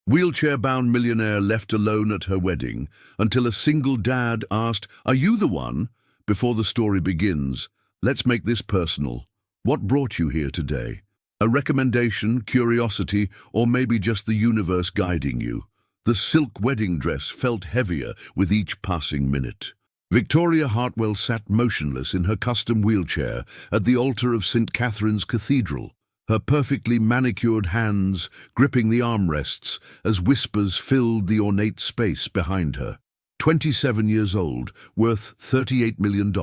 Wheelchair-bound millionaire left alone at her wedding until a single dad asked, "Are you the one?" Before the story begins, let's make this personal. What brought you here today? A recommendation, curiosity, or maybe just the universe guiding you? The silk wedding dress felt heavier with each passing minute. Victoria Hartwell sat motionless in her custom wheelchair at the altar of St. Catherine's Cathedral, her perfectly manicured hands gripping the armrests as whispers filled the ornate space behind her. 27 years old, worth $38 million,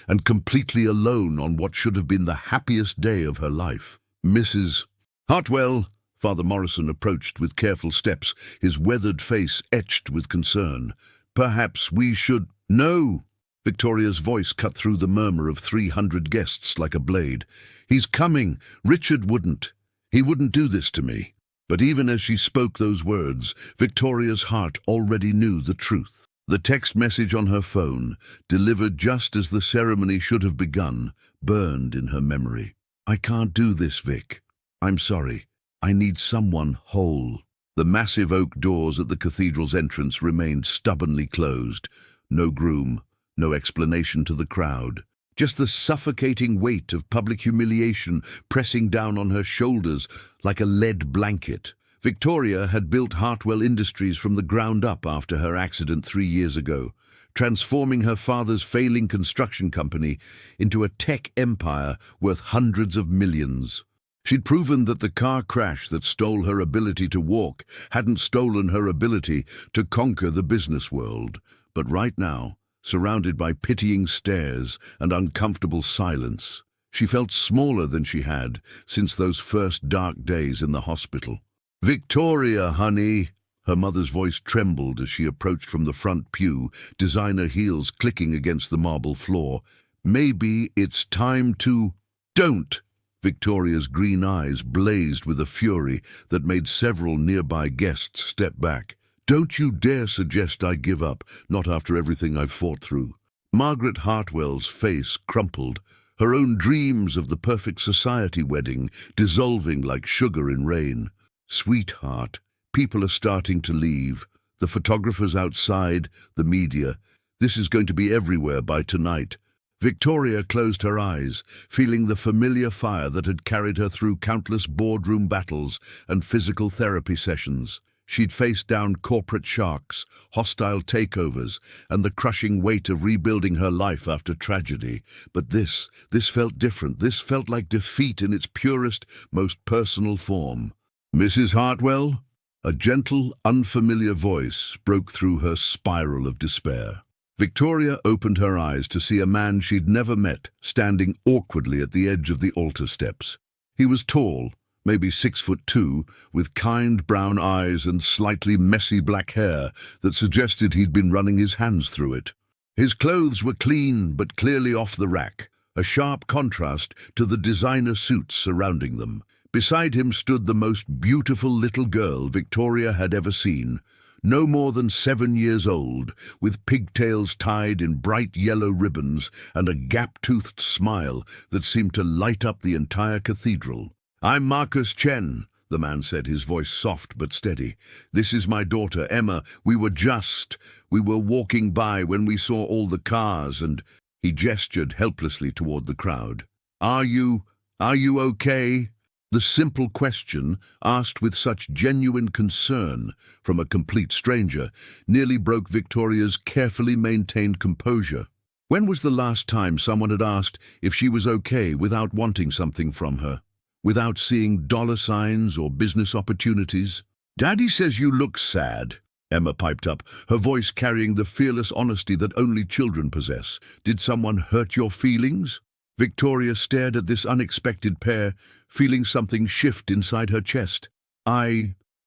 and completely alone on what should have been the happiest day of her life. Mrs. Hartwell, Father Morrison approached with careful steps, his weathered face etched with concern. "Perhaps we should—" "No!" Victoria's voice cut through the murmur of 300 guests like a blade. "He's coming. Richard wouldn't. He wouldn't do this to me." But even as she spoke those words, Victoria's heart already knew the truth. The text message on her phone, delivered just as the ceremony should have begun, burned in her memory. "I can't do this, Vic. I'm sorry. I need someone whole." The massive oak doors at the cathedral's entrance remained stubbornly closed. No groom, no explanation to the crowd. Just the suffocating weight of public humiliation pressing down on her shoulders like a lead blanket. Victoria had built Hartwell Industries from the ground up after her accident 3 years ago, transforming her father's failing construction company into a tech empire worth hundreds of millions. She'd proven that the car crash that stole her ability to walk hadn't stolen her ability to conquer the business world. But right now, surrounded by pitying stares and uncomfortable silence, she felt smaller than she had since those first dark days in the hospital. "Victoria, honey!" Her mother's voice trembled as she approached from the front pew, designer heels clicking against the marble floor. "Maybe it's time to—" "Don't!" Victoria's green eyes blazed with a fury that made several nearby guests step back. "Don't you dare suggest I give up, not after everything I've fought through." Margaret Hartwell's face crumpled, her own dreams of the perfect society wedding dissolving like sugar in rain. "Sweetheart, people are starting to leave. The photographers outside, the media. This is going to be everywhere by tonight." Victoria closed her eyes, feeling the familiar fire that had carried her through countless boardroom battles and physical therapy sessions. She'd faced down corporate sharks, hostile takeovers, and the crushing weight of rebuilding her life after tragedy. But this felt different. This felt like defeat in its purest, most personal form. "Mrs. Hartwell?" A gentle, unfamiliar voice broke through her spiral of despair. Victoria opened her eyes to see a man she'd never met standing awkwardly at the edge of the altar steps. He was tall, maybe 6'2", with kind brown eyes and slightly messy black hair that suggested he'd been running his hands through it. His clothes were clean but clearly off the rack, a sharp contrast to the designer suits surrounding them. Beside him stood the most beautiful little girl Victoria had ever seen, no more than 7 years old, with pigtails tied in bright yellow ribbons and a gap-toothed smile that seemed to light up the entire cathedral. "I'm Marcus Chen," the man said, his voice soft but steady. "This is my daughter, Emma. We were walking by when we saw all the cars and—" He gestured helplessly toward the crowd. Are you okay?" The simple question, asked with such genuine concern from a complete stranger, nearly broke Victoria's carefully maintained composure. When was the last time someone had asked if she was okay without wanting something from her? Without seeing dollar signs or business opportunities? "Daddy says you look sad," Emma piped up, her voice carrying the fearless honesty that only children possess. "Did someone hurt your feelings?" Victoria stared at this unexpected pair, feeling something shift inside her chest.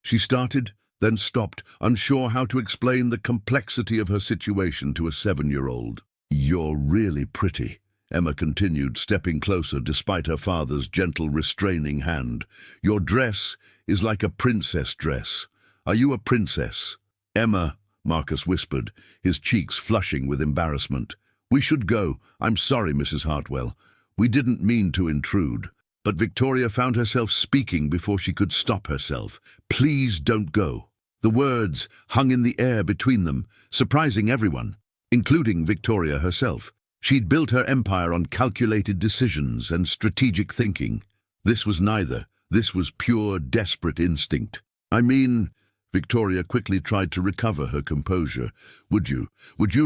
She started, then stopped, unsure how to explain the complexity of her situation to a 7-year-old. "You're really pretty," Emma continued, stepping closer despite her father's gentle, restraining hand. "Your dress is like a princess dress. Are you a princess?" "Emma," Marcus whispered, his cheeks flushing with embarrassment. "We should go. I'm sorry, Mrs. Hartwell. We didn't mean to intrude." But Victoria found herself speaking before she could stop herself. "Please don't go." The words hung in the air between them, surprising everyone, including Victoria herself. She'd built her empire on calculated decisions and strategic thinking. This was neither. This was pure, desperate instinct. I mean, Victoria quickly tried to recover her composure. Would you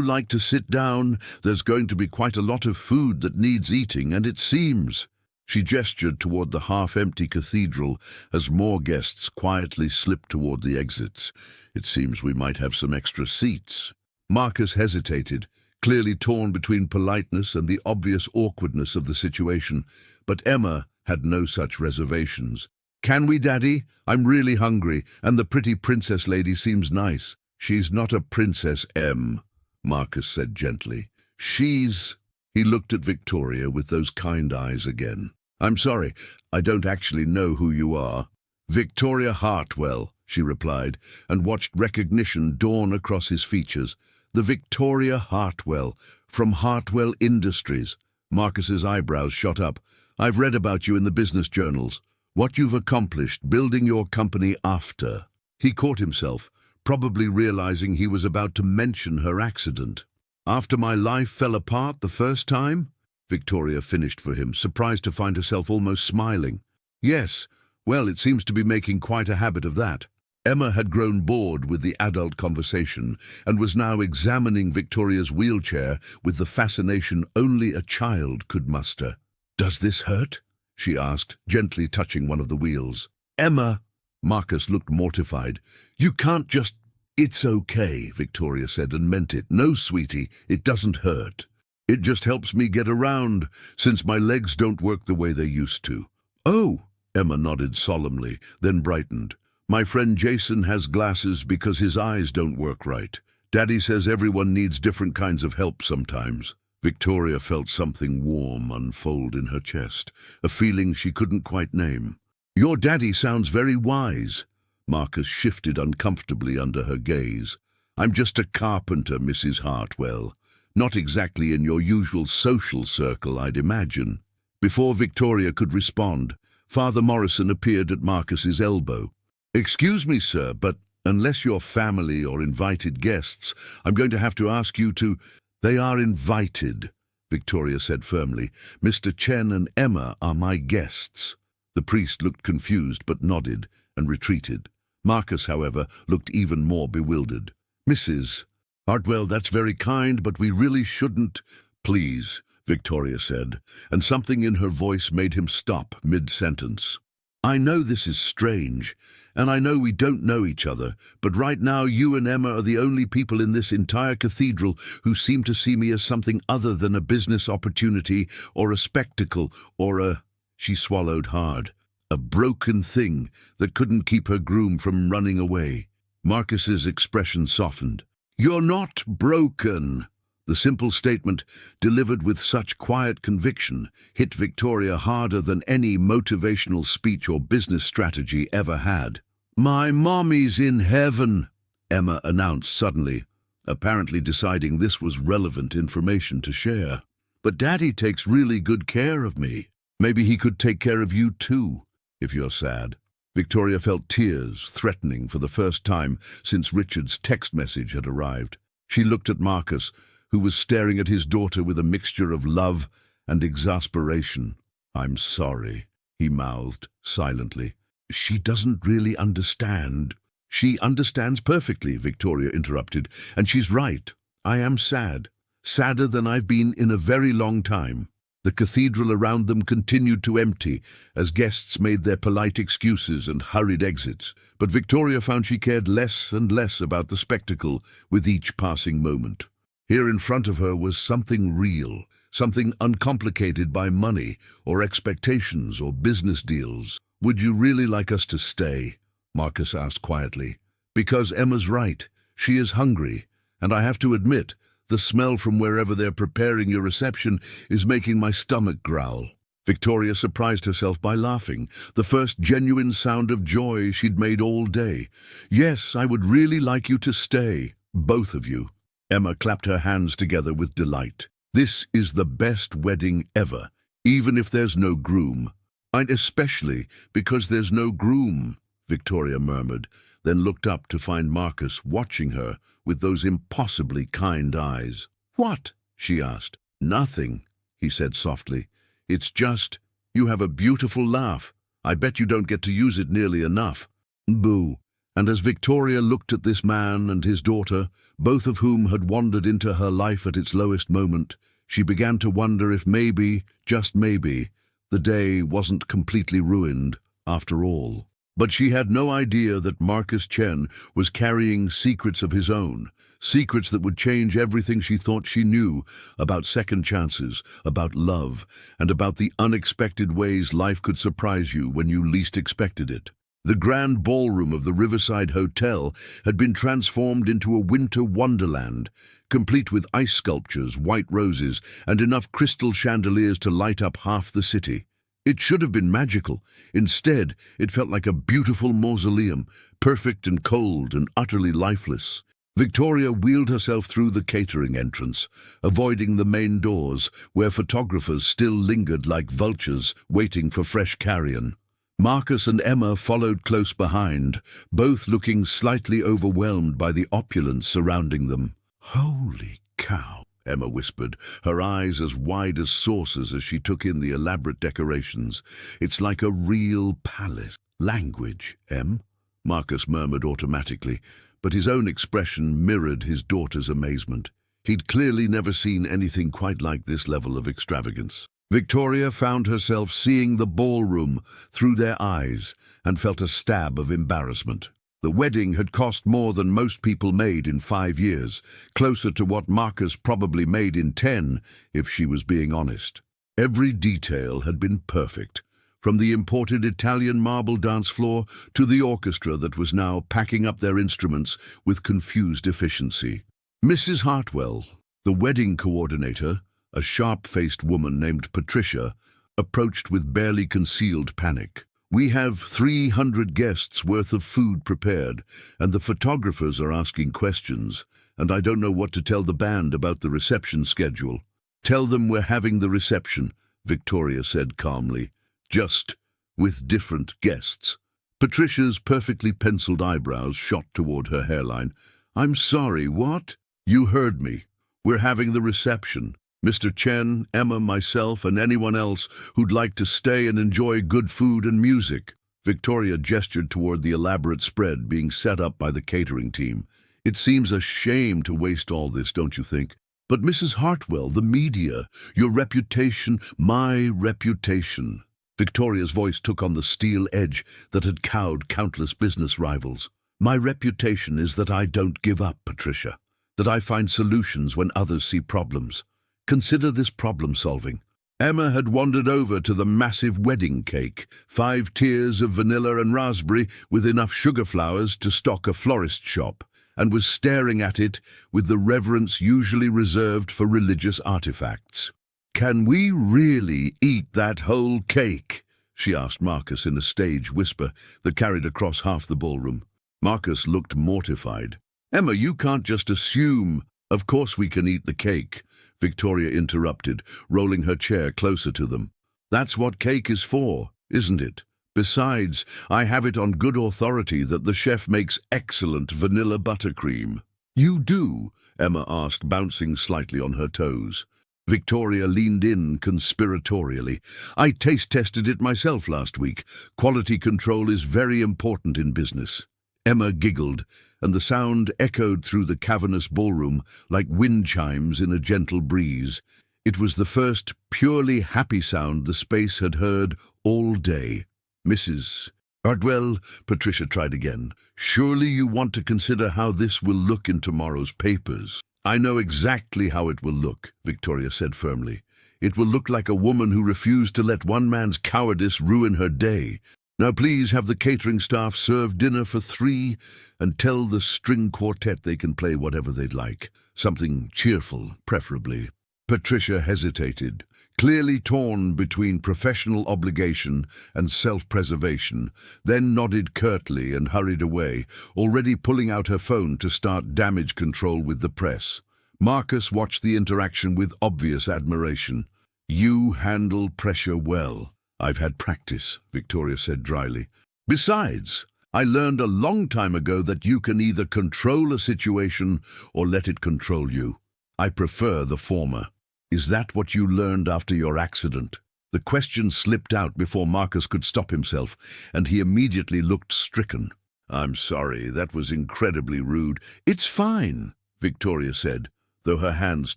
like to sit down? There's going to be quite a lot of food that needs eating, and it seems. She gestured toward the half-empty cathedral as more guests quietly slipped toward the exits. It seems we might have some extra seats. Marcus hesitated, clearly torn between politeness and the obvious awkwardness of the situation, but Emma had no such reservations. "Can we, Daddy? I'm really hungry, and the pretty princess lady seems nice." "She's not a princess, Em," Marcus said gently. "She's—" He looked at Victoria with those kind eyes again. "I'm sorry, I don't actually know who you are." "Victoria Hartwell," she replied, and watched recognition dawn across his features. "The Victoria Hartwell, from Hartwell Industries." Marcus's eyebrows shot up. "I've read about you in the business journals. What you've accomplished building your company after." He caught himself, probably realizing he was about to mention her accident. "After my life fell apart the first time?" Victoria finished for him, surprised to find herself almost smiling. "Yes, well, it seems to be making quite a habit of that." Emma had grown bored with the adult conversation and was now examining Victoria's wheelchair with the fascination only a child could muster. "Does this hurt?" she asked, gently touching one of the wheels. "Emma!" Marcus looked mortified. "You can't just—" "It's okay," Victoria said, and meant it. "No, sweetie, it doesn't hurt. It just helps me get around, since my legs don't work the way they used to." "Oh," Emma nodded solemnly, then brightened. "My friend Jason has glasses because his eyes don't work right. Daddy says everyone needs different kinds of help sometimes." Victoria felt something warm unfold in her chest, a feeling she couldn't quite name. "Your daddy sounds very wise." Marcus shifted uncomfortably under her gaze. "I'm just a carpenter, Mrs. Hartwell. Not exactly in your usual social circle, I'd imagine." Before Victoria could respond, Father Morrison appeared at Marcus's elbow. "Excuse me, sir, but unless you're family or invited guests, I'm going to have to ask you to—" "They are invited," Victoria said firmly. "Mr. Chen and Emma are my guests." The priest looked confused but nodded and retreated. Marcus, however, looked even more bewildered. "Mrs. Hartwell, that's very kind, but we really shouldn't—" "Please," Victoria said, and something in her voice made him stop mid-sentence. "I know this is strange, and I know we don't know each other, but right now you and Emma are the only people in this entire cathedral who seem to see me as something other than a business opportunity or a spectacle or a—" She swallowed hard. "A broken thing that couldn't keep her groom from running away." Marcus's expression softened. "You're not broken." The simple statement, delivered with such quiet conviction, hit Victoria harder than any motivational speech or business strategy ever had. "My mommy's in heaven," Emma announced suddenly, apparently deciding this was relevant information to share. "But Daddy takes really good care of me. Maybe he could take care of you too, if you're sad." Victoria felt tears threatening for the first time since Richard's text message had arrived. She looked at Marcus, who was staring at his daughter with a mixture of love and exasperation. "I'm sorry," he mouthed silently. "She doesn't really understand." "She understands perfectly," Victoria interrupted, "and she's right. I am sad. Sadder than I've been in a very long time." The cathedral around them continued to empty as guests made their polite excuses and hurried exits, but Victoria found she cared less and less about the spectacle with each passing moment. Here in front of her was something real, something uncomplicated by money or expectations or business deals. "Would you really like us to stay?" Marcus asked quietly. "Because Emma's right. She is hungry, and I have to admit, the smell from wherever they're preparing your reception is making my stomach growl." Victoria surprised herself by laughing, the first genuine sound of joy she'd made all day. "Yes, I would really like you to stay, both of you." Emma clapped her hands together with delight. "This is the best wedding ever, even if there's no groom." "And especially because there's no groom," Victoria murmured. then looked up to find Marcus watching her with those impossibly kind eyes. "What?" she asked. "Nothing," he said softly. "It's just, you have a beautiful laugh. I bet you don't get to use it nearly enough." Boo. And as Victoria looked at this man and his daughter, both of whom had wandered into her life at its lowest moment, she began to wonder if maybe, just maybe, the day wasn't completely ruined after all. But she had no idea that Marcus Chen was carrying secrets of his own, secrets that would change everything she thought she knew about second chances, about love, and about the unexpected ways life could surprise you when you least expected it. The grand ballroom of the Riverside Hotel had been transformed into a winter wonderland, complete with ice sculptures, white roses, and enough crystal chandeliers to light up half the city. It should have been magical. Instead, it felt like a beautiful mausoleum, perfect and cold and utterly lifeless. Victoria wheeled herself through the catering entrance, avoiding the main doors, where photographers still lingered like vultures waiting for fresh carrion. Marcus and Emma followed close behind, both looking slightly overwhelmed by the opulence surrounding them. "Holy cow," Emma whispered, her eyes as wide as saucers as she took in the elaborate decorations. "It's like a real palace." "Language, Em?" Marcus murmured automatically, but his own expression mirrored his daughter's amazement. He'd clearly never seen anything quite like this level of extravagance. Victoria found herself seeing the ballroom through their eyes and felt a stab of embarrassment. The wedding had cost more than most people made in 5 years, closer to what Marcus probably made in 10, if she was being honest. Every detail had been perfect, from the imported Italian marble dance floor to the orchestra that was now packing up their instruments with confused efficiency. Mrs. Hartwell, the wedding coordinator, a sharp-faced woman named Patricia, approached with barely concealed panic. "We have 300 guests worth of food prepared, and the photographers are asking questions, and I don't know what to tell the band about the reception schedule." "Tell them we're having the reception," Victoria said calmly, "just with different guests." Patricia's perfectly penciled eyebrows shot toward her hairline. "I'm sorry, what?" "You heard me. We're having the reception. Mr. Chen, Emma, myself, and anyone else who'd like to stay and enjoy good food and music." Victoria gestured toward the elaborate spread being set up by the catering team. "It seems a shame to waste all this, don't you think? But Mrs. Hartwell, the media, your reputation, my reputation." Victoria's voice took on the steel edge that had cowed countless business rivals. "My reputation is that I don't give up, Patricia, that I find solutions when others see problems. Consider this problem-solving." Emma had wandered over to the massive wedding cake, 5 tiers of vanilla and raspberry with enough sugar flowers to stock a florist shop, and was staring at it with the reverence usually reserved for religious artifacts. "Can we really eat that whole cake?" she asked Marcus in a stage whisper that carried across half the ballroom. Marcus looked mortified. "Emma, you can't just assume." "Of course we can eat the cake," Victoria interrupted, rolling her chair closer to them. "That's what cake is for, isn't it? Besides, I have it on good authority that the chef makes excellent vanilla buttercream." "You do?" Emma asked, bouncing slightly on her toes. Victoria leaned in conspiratorially. "I taste-tested it myself last week. Quality control is very important in business." Emma giggled, and the sound echoed through the cavernous ballroom like wind chimes in a gentle breeze. It was the first purely happy sound the space had heard all day. "Mrs. Hartwell," Patricia tried again, "surely you want to consider how this will look in tomorrow's papers." "I know exactly how it will look," Victoria said firmly. "It will look like a woman who refused to let one man's cowardice ruin her day. Now please have the catering staff serve dinner for 3 and tell the string quartet they can play whatever they'd like. Something cheerful, preferably." Patricia hesitated, clearly torn between professional obligation and self-preservation, then nodded curtly and hurried away, already pulling out her phone to start damage control with the press. Marcus watched the interaction with obvious admiration. "You handle pressure well." "I've had practice," Victoria said dryly. "Besides," I learned a long time ago that you can either control a situation or let it control you. I prefer the former. Is that what you learned after your accident? The question slipped out before Marcus could stop himself, and he immediately looked stricken. I'm sorry, that was incredibly rude. It's fine, Victoria said, though her hands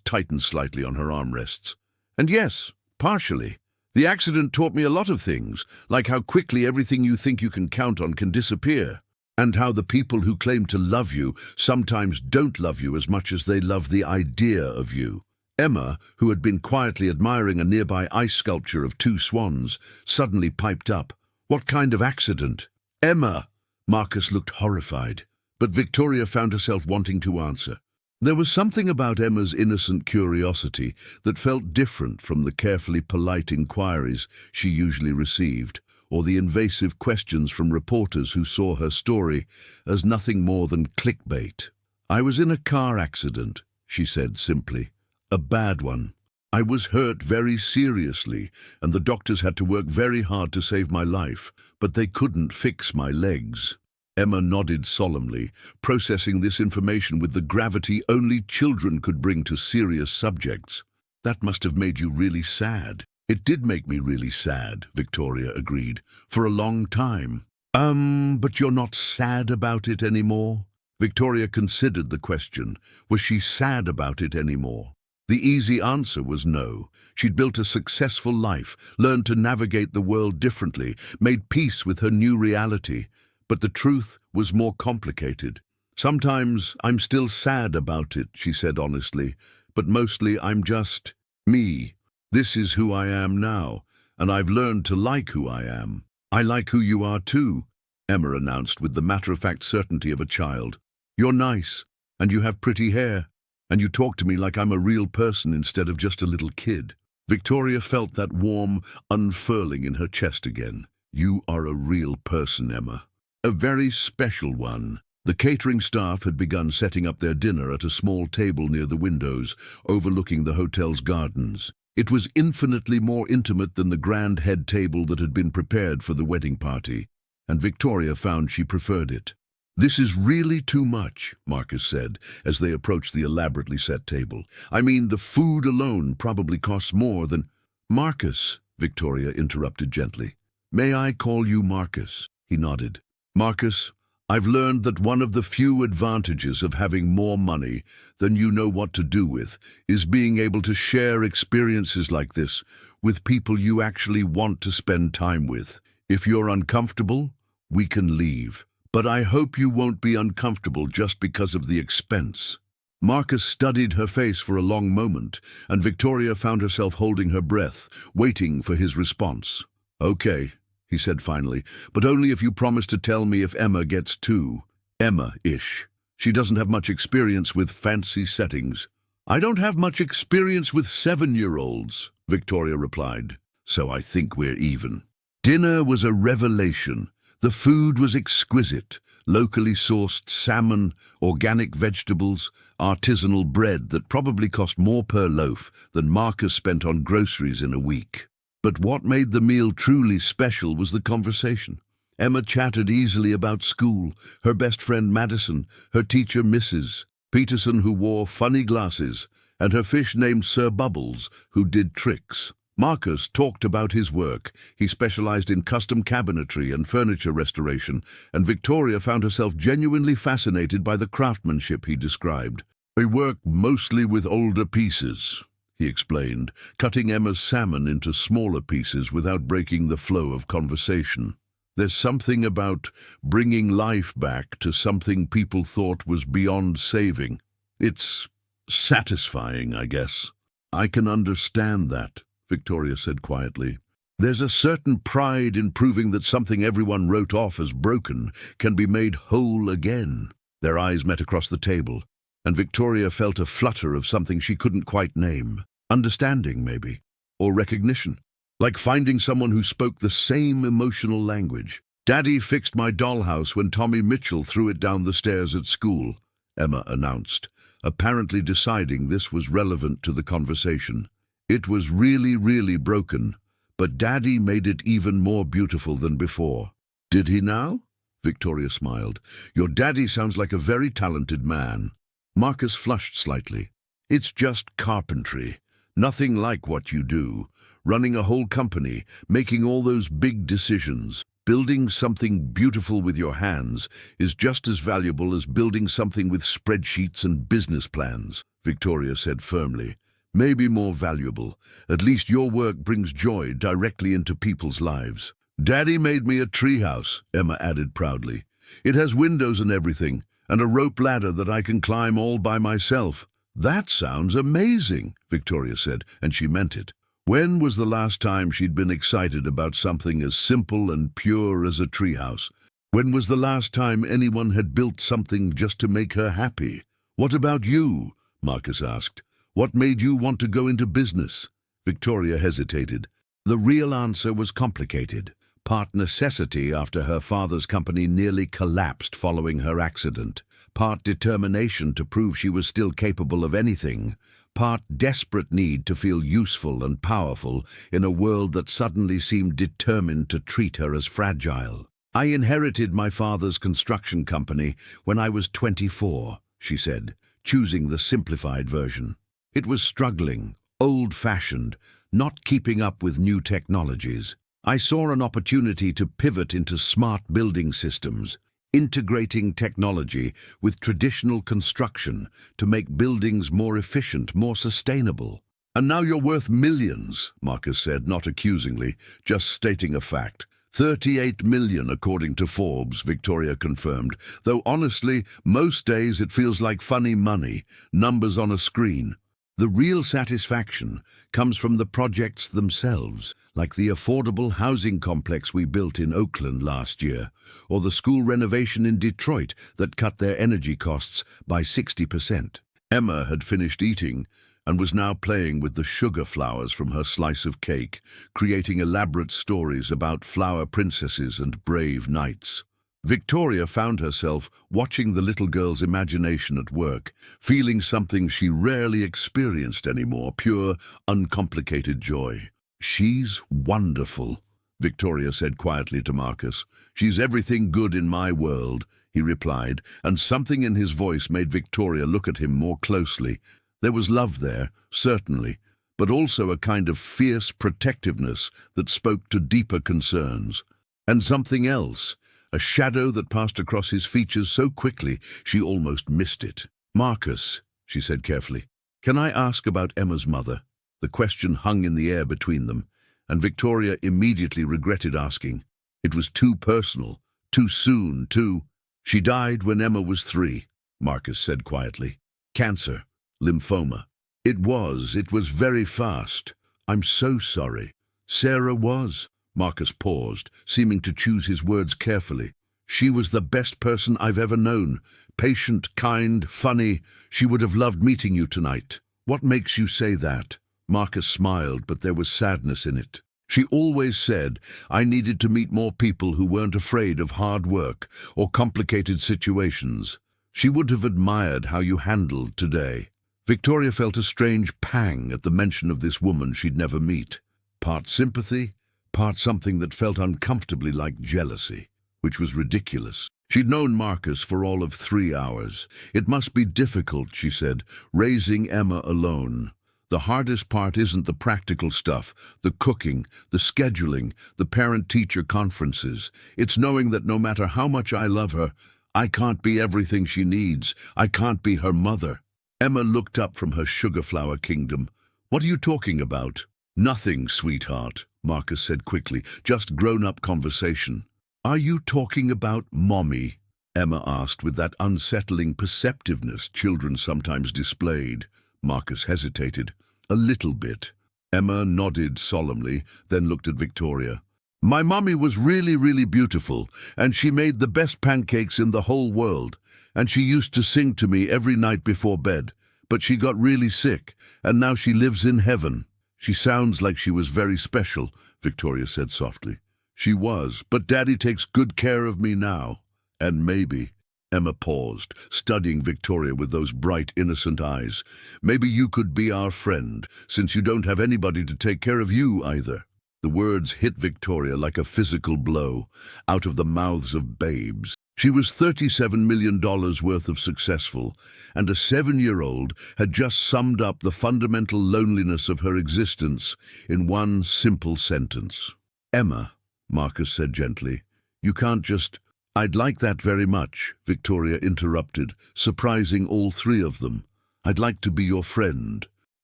tightened slightly on her armrests. And yes, partially. The accident taught me a lot of things, like how quickly everything you think you can count on can disappear, and how the people who claim to love you sometimes don't love you as much as they love the idea of you. Emma, who had been quietly admiring a nearby ice sculpture of two swans, suddenly piped up. What kind of accident? Emma! Marcus looked horrified, but Victoria found herself wanting to answer. There was something about Emma's innocent curiosity that felt different from the carefully polite inquiries she usually received, or the invasive questions from reporters who saw her story as nothing more than clickbait. I was in a car accident, she said simply. A bad one. I was hurt very seriously, and the doctors had to work very hard to save my life, but they couldn't fix my legs. Emma nodded solemnly, processing this information with the gravity only children could bring to serious subjects. That must have made you really sad. It did make me really sad, Victoria agreed, for a long time. But you're not sad about it anymore? Victoria considered the question. Was she sad about it anymore? The easy answer was no. She'd built a successful life, learned to navigate the world differently, made peace with her new reality. But the truth was more complicated. Sometimes I'm still sad about it, she said honestly, but mostly I'm just me. This is who I am now, and I've learned to like who I am. I like who you are too, Emma announced with the matter-of-fact certainty of a child. You're nice, and you have pretty hair, and you talk to me like I'm a real person instead of just a little kid. Victoria felt that warm unfurling in her chest again. You are a real person, Emma. A very special one. The catering staff had begun setting up their dinner at a small table near the windows, overlooking the hotel's gardens. It was infinitely more intimate than the grand head table that had been prepared for the wedding party, and Victoria found she preferred it. This is really too much, Marcus said, as they approached the elaborately set table. I mean, the food alone probably costs more than— Marcus, Victoria interrupted gently. May I call you Marcus? He nodded. Marcus, I've learned that one of the few advantages of having more money than you know what to do with is being able to share experiences like this with people you actually want to spend time with. If you're uncomfortable, we can leave. But I hope you won't be uncomfortable just because of the expense. Marcus studied her face for a long moment, and Victoria found herself holding her breath, waiting for his response. Okay, he said finally, but only if you promise to tell me if Emma gets too Emma-ish. She doesn't have much experience with fancy settings. I don't have much experience with 7-year-olds, Victoria replied, so I think we're even. Dinner was a revelation. The food was exquisite. Locally sourced salmon, organic vegetables, artisanal bread that probably cost more per loaf than Marcus spent on groceries in a week. But what made the meal truly special was the conversation. Emma chatted easily about school, her best friend Madison, her teacher Mrs. Peterson who wore funny glasses, and her fish named Sir Bubbles who did tricks. Marcus talked about his work. He specialized in custom cabinetry and furniture restoration, and Victoria found herself genuinely fascinated by the craftsmanship he described. I work mostly with older pieces, he explained, cutting Emma's salmon into smaller pieces without breaking the flow of conversation. There's something about bringing life back to something people thought was beyond saving. It's satisfying, I guess. I can understand that, Victoria said quietly. There's a certain pride in proving that something everyone wrote off as broken can be made whole again. Their eyes met across the table, and Victoria felt a flutter of something she couldn't quite name. Understanding, maybe, or recognition. Like finding someone who spoke the same emotional language. Daddy fixed my dollhouse when Tommy Mitchell threw it down the stairs at school, Emma announced, apparently deciding this was relevant to the conversation. It was really, really broken, but Daddy made it even more beautiful than before. Did he now? Victoria smiled. Your daddy sounds like a very talented man. Marcus flushed slightly. It's just carpentry. Nothing like what you do. Running a whole company, making all those big decisions. Building something beautiful with your hands is just as valuable as building something with spreadsheets and business plans, Victoria said firmly. Maybe more valuable. At least your work brings joy directly into people's lives. Daddy made me a treehouse, Emma added proudly. It has windows and everything, and a rope ladder that I can climb all by myself. That sounds amazing, Victoria said, and she meant it. When was the last time she'd been excited about something as simple and pure as a treehouse? When was the last time anyone had built something just to make her happy? What about you? Marcus asked. What made you want to go into business? Victoria hesitated. The real answer was complicated. Part necessity after her father's company nearly collapsed following her accident. Part determination to prove she was still capable of anything. Part desperate need to feel useful and powerful in a world that suddenly seemed determined to treat her as fragile. I inherited my father's construction company when I was 24, she said, choosing the simplified version. It was struggling, old-fashioned, not keeping up with new technologies. I saw an opportunity to pivot into smart building systems, integrating technology with traditional construction to make buildings more efficient, more sustainable. And now you're worth millions, Marcus said, not accusingly, just stating a fact. 38 million, according to Forbes, Victoria confirmed, though honestly, most days it feels like funny money, numbers on a screen. The real satisfaction comes from the projects themselves, like the affordable housing complex we built in Oakland last year, or the school renovation in Detroit that cut their energy costs by 60%. Emma had finished eating and was now playing with the sugar flowers from her slice of cake, creating elaborate stories about flower princesses and brave knights. Victoria found herself watching the little girl's imagination at work, feeling something she rarely experienced anymore, pure, uncomplicated joy. She's wonderful, Victoria said quietly to Marcus. She's everything good in my world, he replied, and something in his voice made Victoria look at him more closely. There was love there, certainly, but also a kind of fierce protectiveness that spoke to deeper concerns. And something else. A shadow that passed across his features so quickly she almost missed it. Marcus, she said carefully, can I ask about Emma's mother? The question hung in the air between them, and Victoria immediately regretted asking. It was too personal, too soon, too... She died when Emma was 3, Marcus said quietly. Cancer, lymphoma. It was very fast. I'm so sorry. Sarah was. Marcus paused, seeming to choose his words carefully. She was the best person I've ever known. Patient, kind, funny. She would have loved meeting you tonight. What makes you say that? Marcus smiled, but there was sadness in it. She always said I needed to meet more people who weren't afraid of hard work or complicated situations. She would have admired how you handled today. Victoria felt a strange pang at the mention of this woman she'd never meet. Part sympathy, part something that felt uncomfortably like jealousy, which was ridiculous. She'd known Marcus for all of 3 hours. It must be difficult, she said, raising Emma alone. The hardest part isn't the practical stuff, the cooking, the scheduling, the parent-teacher conferences. It's knowing that no matter how much I love her, I can't be everything she needs. I can't be her mother. Emma looked up from her sugar flower kingdom. What are you talking about? Nothing, sweetheart, Marcus said quickly, just grown-up conversation. Are you talking about Mommy? Emma asked with that unsettling perceptiveness children sometimes displayed. Marcus hesitated. A little bit. Emma nodded solemnly, then looked at Victoria. My mommy was really, really beautiful, and she made the best pancakes in the whole world, and she used to sing to me every night before bed, but she got really sick, and now she lives in heaven. She sounds like she was very special, Victoria said softly. She was, but Daddy takes good care of me now. And maybe, Emma paused, studying Victoria with those bright, innocent eyes, maybe you could be our friend, since you don't have anybody to take care of you either. The words hit Victoria like a physical blow out of the mouths of babes. She was $37 million worth of successful, and a 7-year-old had just summed up the fundamental loneliness of her existence in one simple sentence. "Emma," Marcus said gently, "you can't just—" "I'd like that very much," Victoria interrupted, surprising all three of them. "I'd like to be your friend."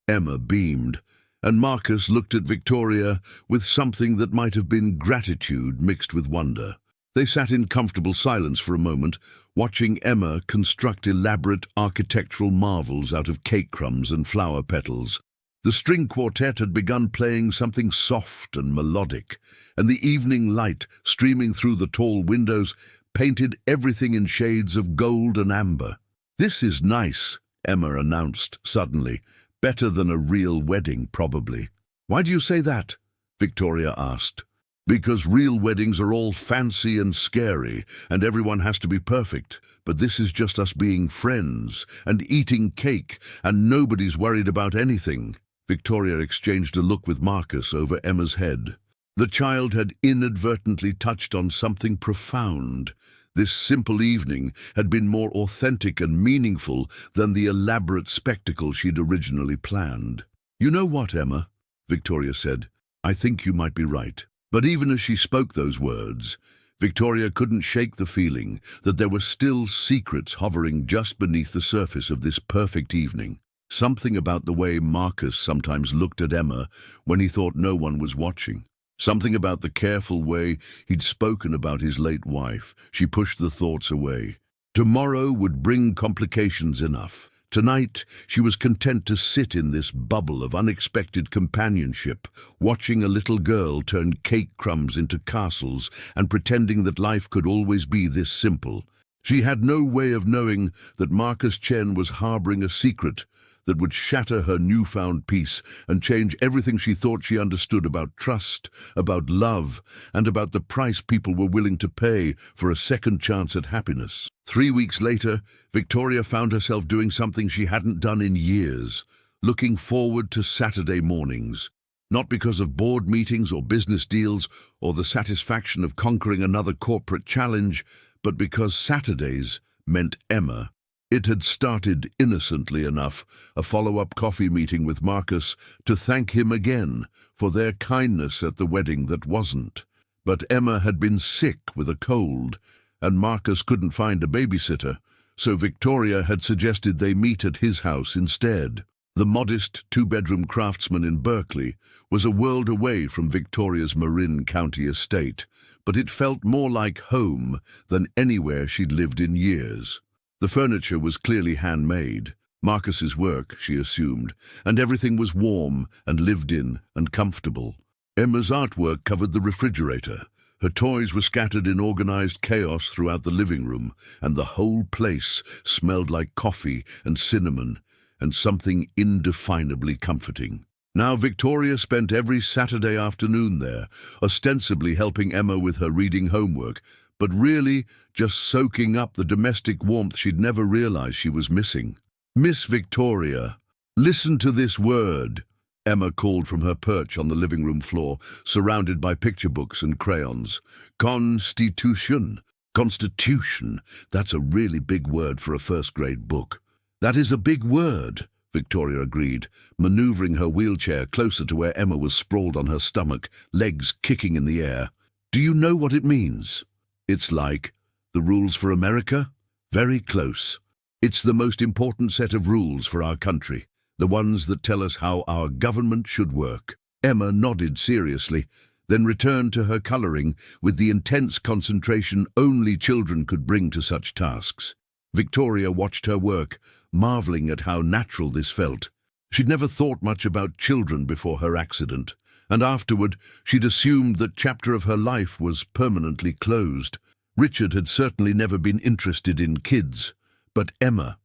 Emma beamed, and Marcus looked at Victoria with something that might have been gratitude mixed with wonder. They sat in comfortable silence for a moment, watching Emma construct elaborate architectural marvels out of cake crumbs and flower petals. The string quartet had begun playing something soft and melodic, and the evening light, streaming through the tall windows, painted everything in shades of gold and amber. "This is nice," Emma announced suddenly. "Better than a real wedding, probably." "Why do you say that?" Victoria asked. "Because real weddings are all fancy and scary, and everyone has to be perfect. But this is just us being friends and eating cake, and nobody's worried about anything." Victoria exchanged a look with Marcus over Emma's head. The child had inadvertently touched on something profound. This simple evening had been more authentic and meaningful than the elaborate spectacle she'd originally planned. "You know what, Emma?" Victoria said. "I think you might be right." But even as she spoke those words, Victoria couldn't shake the feeling that there were still secrets hovering just beneath the surface of this perfect evening. Something about the way Marcus sometimes looked at Emma when he thought no one was watching. Something about the careful way he'd spoken about his late wife. She pushed the thoughts away. Tomorrow would bring complications enough. Tonight, she was content to sit in this bubble of unexpected companionship, watching a little girl turn cake crumbs into castles and pretending that life could always be this simple. She had no way of knowing that Marcus Chen was harboring a secret that would shatter her newfound peace and change everything she thought she understood about trust, about love, and about the price people were willing to pay for a second chance at happiness. 3 weeks later, Victoria found herself doing something she hadn't done in years, looking forward to Saturday mornings. Not because of board meetings or business deals or the satisfaction of conquering another corporate challenge, but because Saturdays meant Emma. It had started innocently enough, a follow-up coffee meeting with Marcus to thank him again for their kindness at the wedding that wasn't. But Emma had been sick with a cold, and Marcus couldn't find a babysitter, so Victoria had suggested they meet at his house instead. The modest 2-bedroom craftsman in Berkeley was a world away from Victoria's Marin County estate, but it felt more like home than anywhere she'd lived in years. The furniture was clearly handmade, Marcus's work, she assumed, and everything was warm and lived in and comfortable. Emma's artwork covered the refrigerator. Her toys were scattered in organized chaos throughout the living room, and the whole place smelled like coffee and cinnamon and something indefinably comforting. Now Victoria spent every Saturday afternoon there, ostensibly helping Emma with her reading homework, but really just soaking up the domestic warmth she'd never realized she was missing. "Miss Victoria, listen to this word," Emma called from her perch on the living room floor, surrounded by picture books and crayons. "Constitution. Constitution. That's a really big word for a first-grade book." "That is a big word," Victoria agreed, maneuvering her wheelchair closer to where Emma was sprawled on her stomach, legs kicking in the air. "Do you know what it means?" "It's like the rules for America? Very close. It's the most important set of rules for our country, the ones that tell us how our government should work." Emma nodded seriously, then returned to her coloring with the intense concentration only children could bring to such tasks. Victoria watched her work, marveling at how natural this felt. She'd never thought much about children before her accident, and afterward she'd assumed that chapter of her life was permanently closed. Richard had certainly never been interested in kids, but Emma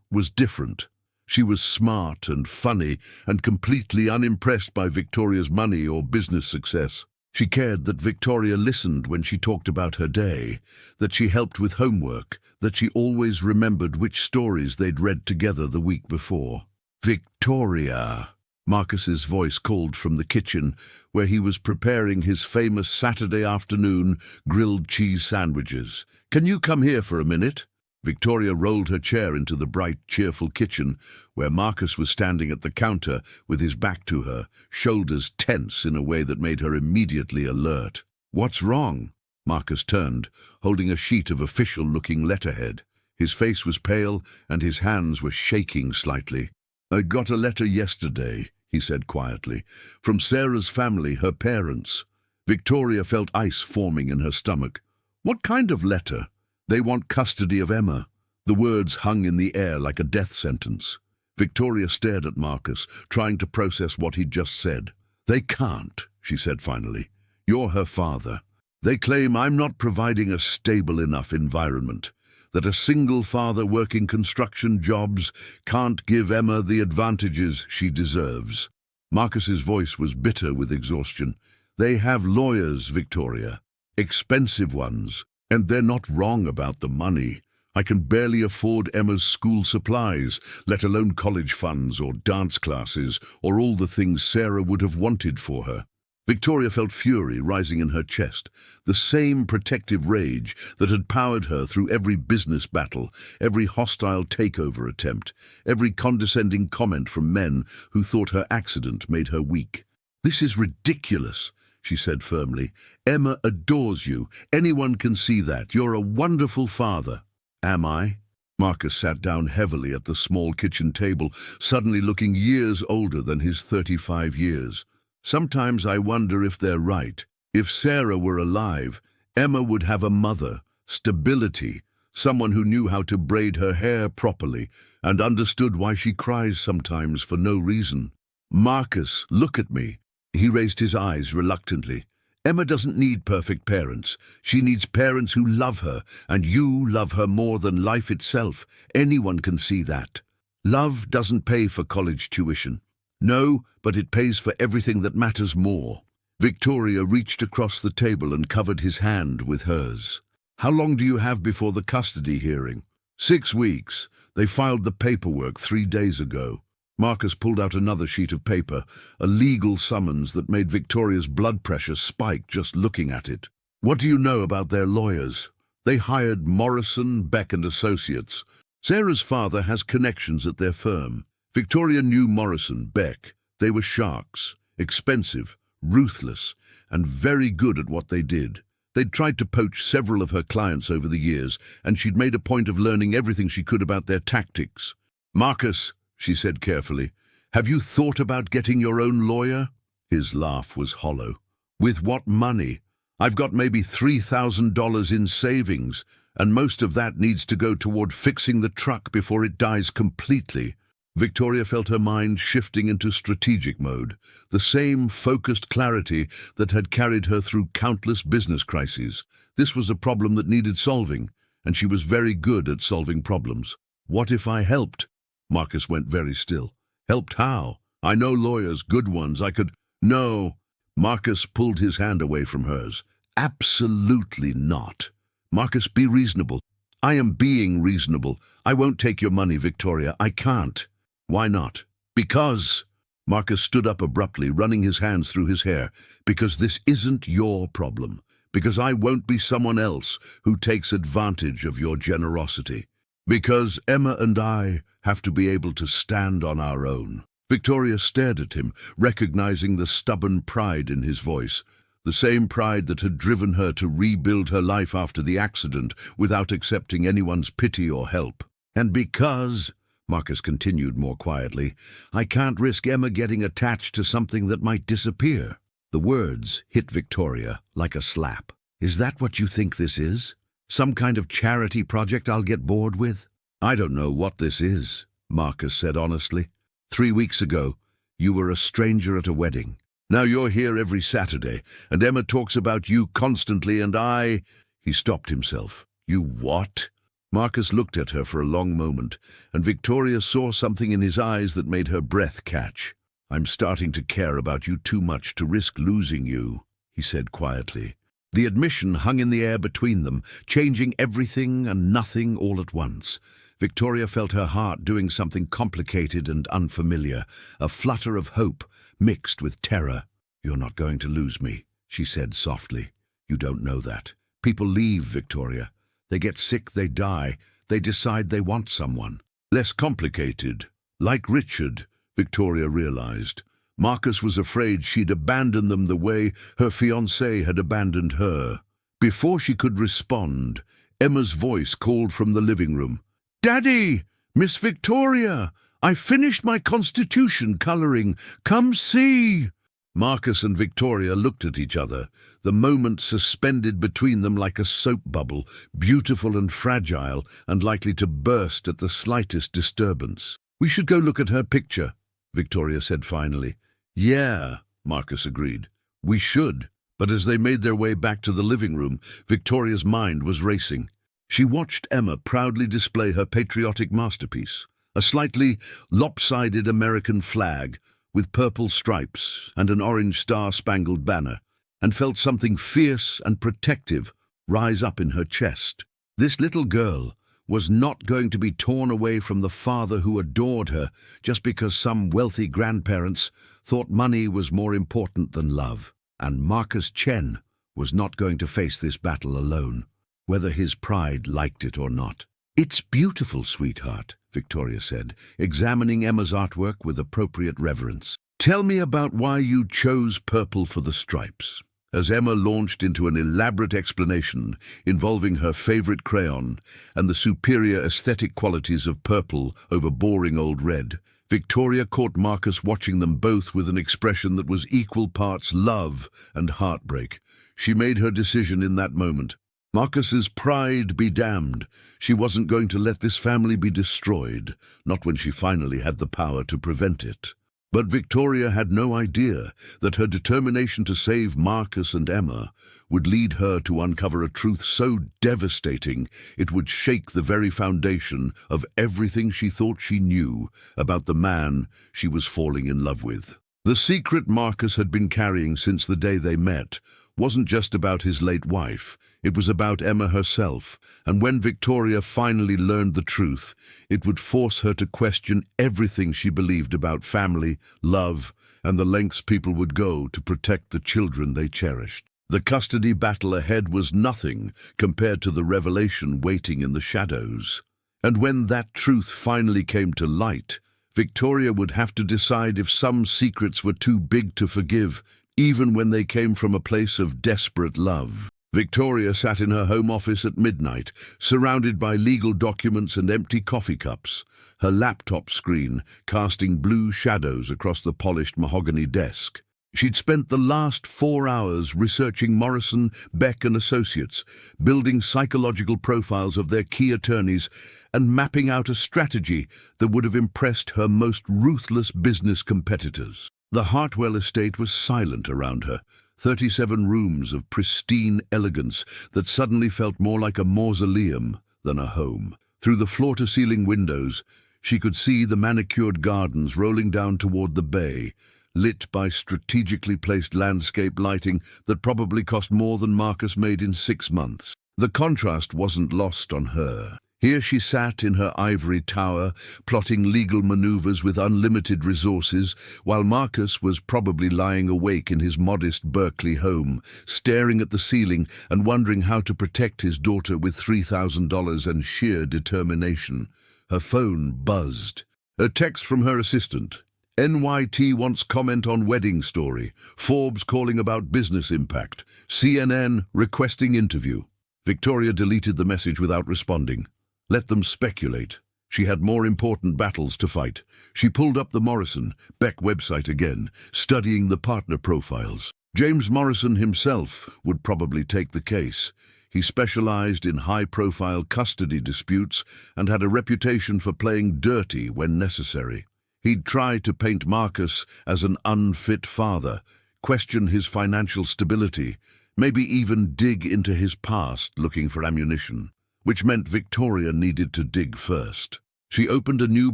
was different. She was smart and funny and completely unimpressed by Victoria's money or business success. She cared that Victoria listened when she talked about her day, that she helped with homework, that she always remembered which stories they'd read together the week before. "Victoria," Marcus's voice called from the kitchen, where he was preparing his famous Saturday afternoon grilled cheese sandwiches. "Can you come here for a minute?" Victoria rolled her chair into the bright, cheerful kitchen, where Marcus was standing at the counter with his back to her, shoulders tense in a way that made her immediately alert. "What's wrong?" Marcus turned, holding a sheet of official-looking letterhead. His face was pale, and his hands were shaking slightly. "I got a letter yesterday," he said quietly, "from Sarah's family, her parents." Victoria felt ice forming in her stomach. "What kind of letter?" "They want custody of Emma." The words hung in the air like a death sentence. Victoria stared at Marcus, trying to process what he'd just said. "They can't," she said finally. "You're her father. They claim I'm not providing a stable enough environment, that a single father working construction jobs can't give Emma the advantages she deserves." Marcus's voice was bitter with exhaustion. "They have lawyers, Victoria. Expensive ones. And they're not wrong about the money. I can barely afford Emma's school supplies, let alone college funds or dance classes or all the things Sarah would have wanted for her." Victoria felt fury rising in her chest, the same protective rage that had powered her through every business battle, every hostile takeover attempt, every condescending comment from men who thought her accident made her weak. "This is ridiculous," she said firmly. "Emma adores you. Anyone can see that. You're a wonderful father." "Am I?" Marcus sat down heavily at the small kitchen table, suddenly looking years older than his 35 years. "Sometimes I wonder if they're right. If Sarah were alive, Emma would have a mother, stability, someone who knew how to braid her hair properly and understood why she cries sometimes for no reason. Marcus, look at me." He raised his eyes reluctantly. "Emma doesn't need perfect parents. She needs parents who love her, and you love her more than life itself. Anyone can see that. Love doesn't pay for college tuition. No, but it pays for everything that matters more." Victoria reached across the table and covered his hand with hers. "How long do you have before the custody hearing?" 6 weeks. They filed the paperwork 3 days ago." Marcus pulled out another sheet of paper, a legal summons that made Victoria's blood pressure spike just looking at it. "What do you know about their lawyers?" "They hired Morrison, Beck and Associates. Sarah's father has connections at their firm." Victoria knew Morrison, Beck. They were sharks, expensive, ruthless, and very good at what they did. They'd tried to poach several of her clients over the years, and she'd made a point of learning everything she could about their tactics. "Marcus," she said carefully, "have you thought about getting your own lawyer?" His laugh was hollow. "With what money? I've got maybe $3,000 in savings, and most of that needs to go toward fixing the truck before it dies completely." Victoria felt her mind shifting into strategic mode, the same focused clarity that had carried her through countless business crises. This was a problem that needed solving, and she was very good at solving problems. "What if I helped?" Marcus went very still. "Helped how? I know lawyers, good ones. I could—" "No." Marcus pulled his hand away from hers. "Absolutely not. Marcus, be reasonable." "I am being reasonable. I won't take your money, Victoria. I can't." "Why not?" "Because—" Marcus stood up abruptly, running his hands through his hair. "Because this isn't your problem. Because I won't be someone else who takes advantage of your generosity. Because Emma and I have to be able to stand on our own." Victoria stared at him, recognizing the stubborn pride in his voice, the same pride that had driven her to rebuild her life after the accident without accepting anyone's pity or help. "And because," Marcus continued more quietly, "I can't risk Emma getting attached to something that might disappear." The words hit Victoria like a slap. "Is that what you think this is? Some kind of charity project I'll get bored with?" "I don't know what this is," Marcus said honestly. 3 weeks ago, you were a stranger at a wedding. Now you're here every Saturday, and Emma talks about you constantly, and I—" He stopped himself. "You what?" Marcus looked at her for a long moment, and Victoria saw something in his eyes that made her breath catch. "I'm starting to care about you too much to risk losing you," he said quietly. The admission hung in the air between them, changing everything and nothing all at once. Victoria felt her heart doing something complicated and unfamiliar, a flutter of hope mixed with terror. "You're not going to lose me," she said softly. "You don't know that. People leave, Victoria. They get sick, they die. They decide they want someone." Less complicated. Like Richard, Victoria realized. Marcus was afraid she'd abandon them the way her fiancé had abandoned her. Before she could respond, Emma's voice called from the living room. "Daddy! Miss Victoria! I finished my constitution coloring. Come see!" Marcus and Victoria looked at each other, the moment suspended between them like a soap bubble, beautiful and fragile, and likely to burst at the slightest disturbance. "We should go look at her picture," Victoria said finally. "Yeah," Marcus agreed. "We should." But as they made their way back to the living room, Victoria's mind was racing. She watched Emma proudly display her patriotic masterpiece, a slightly lopsided American flag with purple stripes and an orange star-spangled banner, and felt something fierce and protective rise up in her chest. This little girl was not going to be torn away from the father who adored her just because some wealthy grandparents thought money was more important than love. And Marcus Chen was not going to face this battle alone, whether his pride liked it or not. "It's beautiful, sweetheart," Victoria said, examining Emma's artwork with appropriate reverence. "Tell me about why you chose purple for the stripes." As Emma launched into an elaborate explanation involving her favorite crayon and the superior aesthetic qualities of purple over boring old red, Victoria caught Marcus watching them both with an expression that was equal parts love and heartbreak. She made her decision in that moment. Marcus's pride be damned. She wasn't going to let this family be destroyed, not when she finally had the power to prevent it. But Victoria had no idea that her determination to save Marcus and Emma would lead her to uncover a truth so devastating it would shake the very foundation of everything she thought she knew about the man she was falling in love with. The secret Marcus had been carrying since the day they met wasn't just about his late wife, it was about Emma herself, and when Victoria finally learned the truth, it would force her to question everything she believed about family, love, and the lengths people would go to protect the children they cherished. The custody battle ahead was nothing compared to the revelation waiting in the shadows. And when that truth finally came to light, Victoria would have to decide if some secrets were too big to forgive, even when they came from a place of desperate love. Victoria sat in her home office at midnight, surrounded by legal documents and empty coffee cups, her laptop screen casting blue shadows across the polished mahogany desk. She'd spent the last 4 hours researching Morrison, Beck and Associates, building psychological profiles of their key attorneys, and mapping out a strategy that would have impressed her most ruthless business competitors. The Hartwell estate was silent around her, 37 rooms of pristine elegance that suddenly felt more like a mausoleum than a home. Through the floor-to-ceiling windows, she could see the manicured gardens rolling down toward the bay, lit by strategically placed landscape lighting that probably cost more than Marcus made in 6 months. The contrast wasn't lost on her. Here she sat in her ivory tower, plotting legal maneuvers with unlimited resources, while Marcus was probably lying awake in his modest Berkeley home, staring at the ceiling and wondering how to protect his daughter with $3,000 and sheer determination. Her phone buzzed. A text from her assistant. "NYT wants comment on wedding story. Forbes calling about business impact. CNN requesting interview." Victoria deleted the message without responding. Let them speculate. She had more important battles to fight. She pulled up the Morrison, Beck website again, studying the partner profiles. James Morrison himself would probably take the case. He specialized in high-profile custody disputes and had a reputation for playing dirty when necessary. He'd try to paint Marcus as an unfit father, question his financial stability, maybe even dig into his past looking for ammunition, which meant Victoria needed to dig first. She opened a new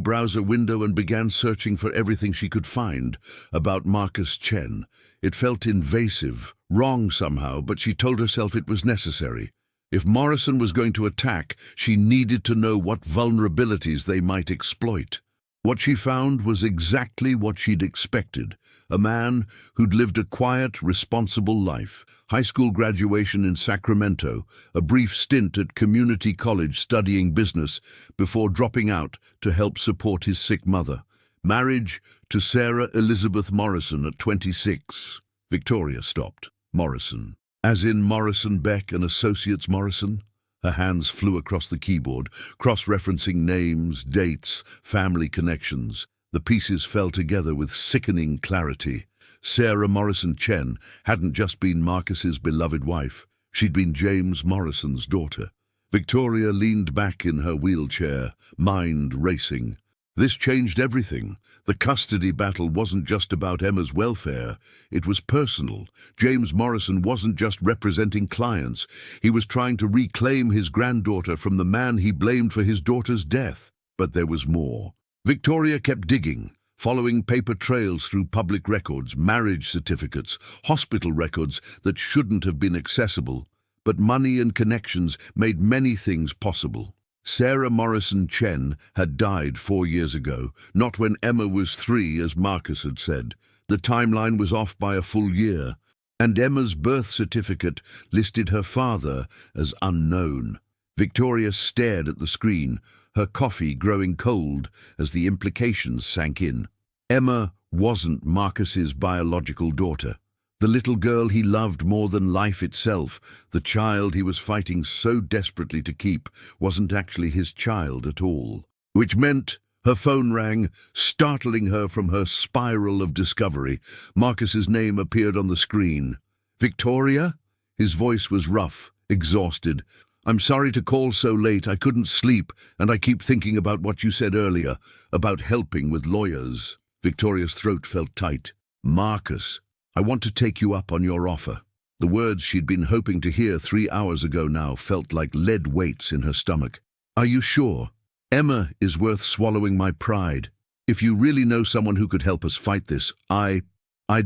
browser window and began searching for everything she could find about Marcus Chen. It felt invasive, wrong somehow, but she told herself it was necessary. If Morrison was going to attack, she needed to know what vulnerabilities they might exploit. What she found was exactly what she'd expected. A man who'd lived a quiet, responsible life. High school graduation in Sacramento, a brief stint at community college studying business before dropping out to help support his sick mother. Marriage to Sarah Elizabeth Morrison at 26. Victoria stopped. Morrison. As in Morrison, Beck and Associates Morrison? Her hands flew across the keyboard, cross-referencing names, dates, family connections. The pieces fell together with sickening clarity. Sarah Morrison Chen hadn't just been Marcus's beloved wife. She'd been James Morrison's daughter. Victoria leaned back in her wheelchair, mind racing. This changed everything. The custody battle wasn't just about Emma's welfare. It was personal. James Morrison wasn't just representing clients. He was trying to reclaim his granddaughter from the man he blamed for his daughter's death. But there was more. Victoria kept digging, following paper trails through public records, marriage certificates, hospital records that shouldn't have been accessible. But money and connections made many things possible. Sarah Morrison Chen had died 4 years ago, not when Emma was 3, as Marcus had said. The timeline was off by a full year, and Emma's birth certificate listed her father as unknown. Victoria stared at the screen, her coffee growing cold as the implications sank in. Emma wasn't Marcus's biological daughter. The little girl he loved more than life itself, the child he was fighting so desperately to keep, wasn't actually his child at all. Which meant her phone rang, startling her from her spiral of discovery. Marcus's name appeared on the screen. "Victoria?" His voice was rough, exhausted. "I'm sorry to call so late. I couldn't sleep, and I keep thinking about what you said earlier, about helping with lawyers." Victoria's throat felt tight. "Marcus, I want to take you up on your offer." The words she'd been hoping to hear 3 hours ago now felt like lead weights in her stomach. "Are you sure? Emma is worth swallowing my pride. If you really know someone who could help us fight this, I'd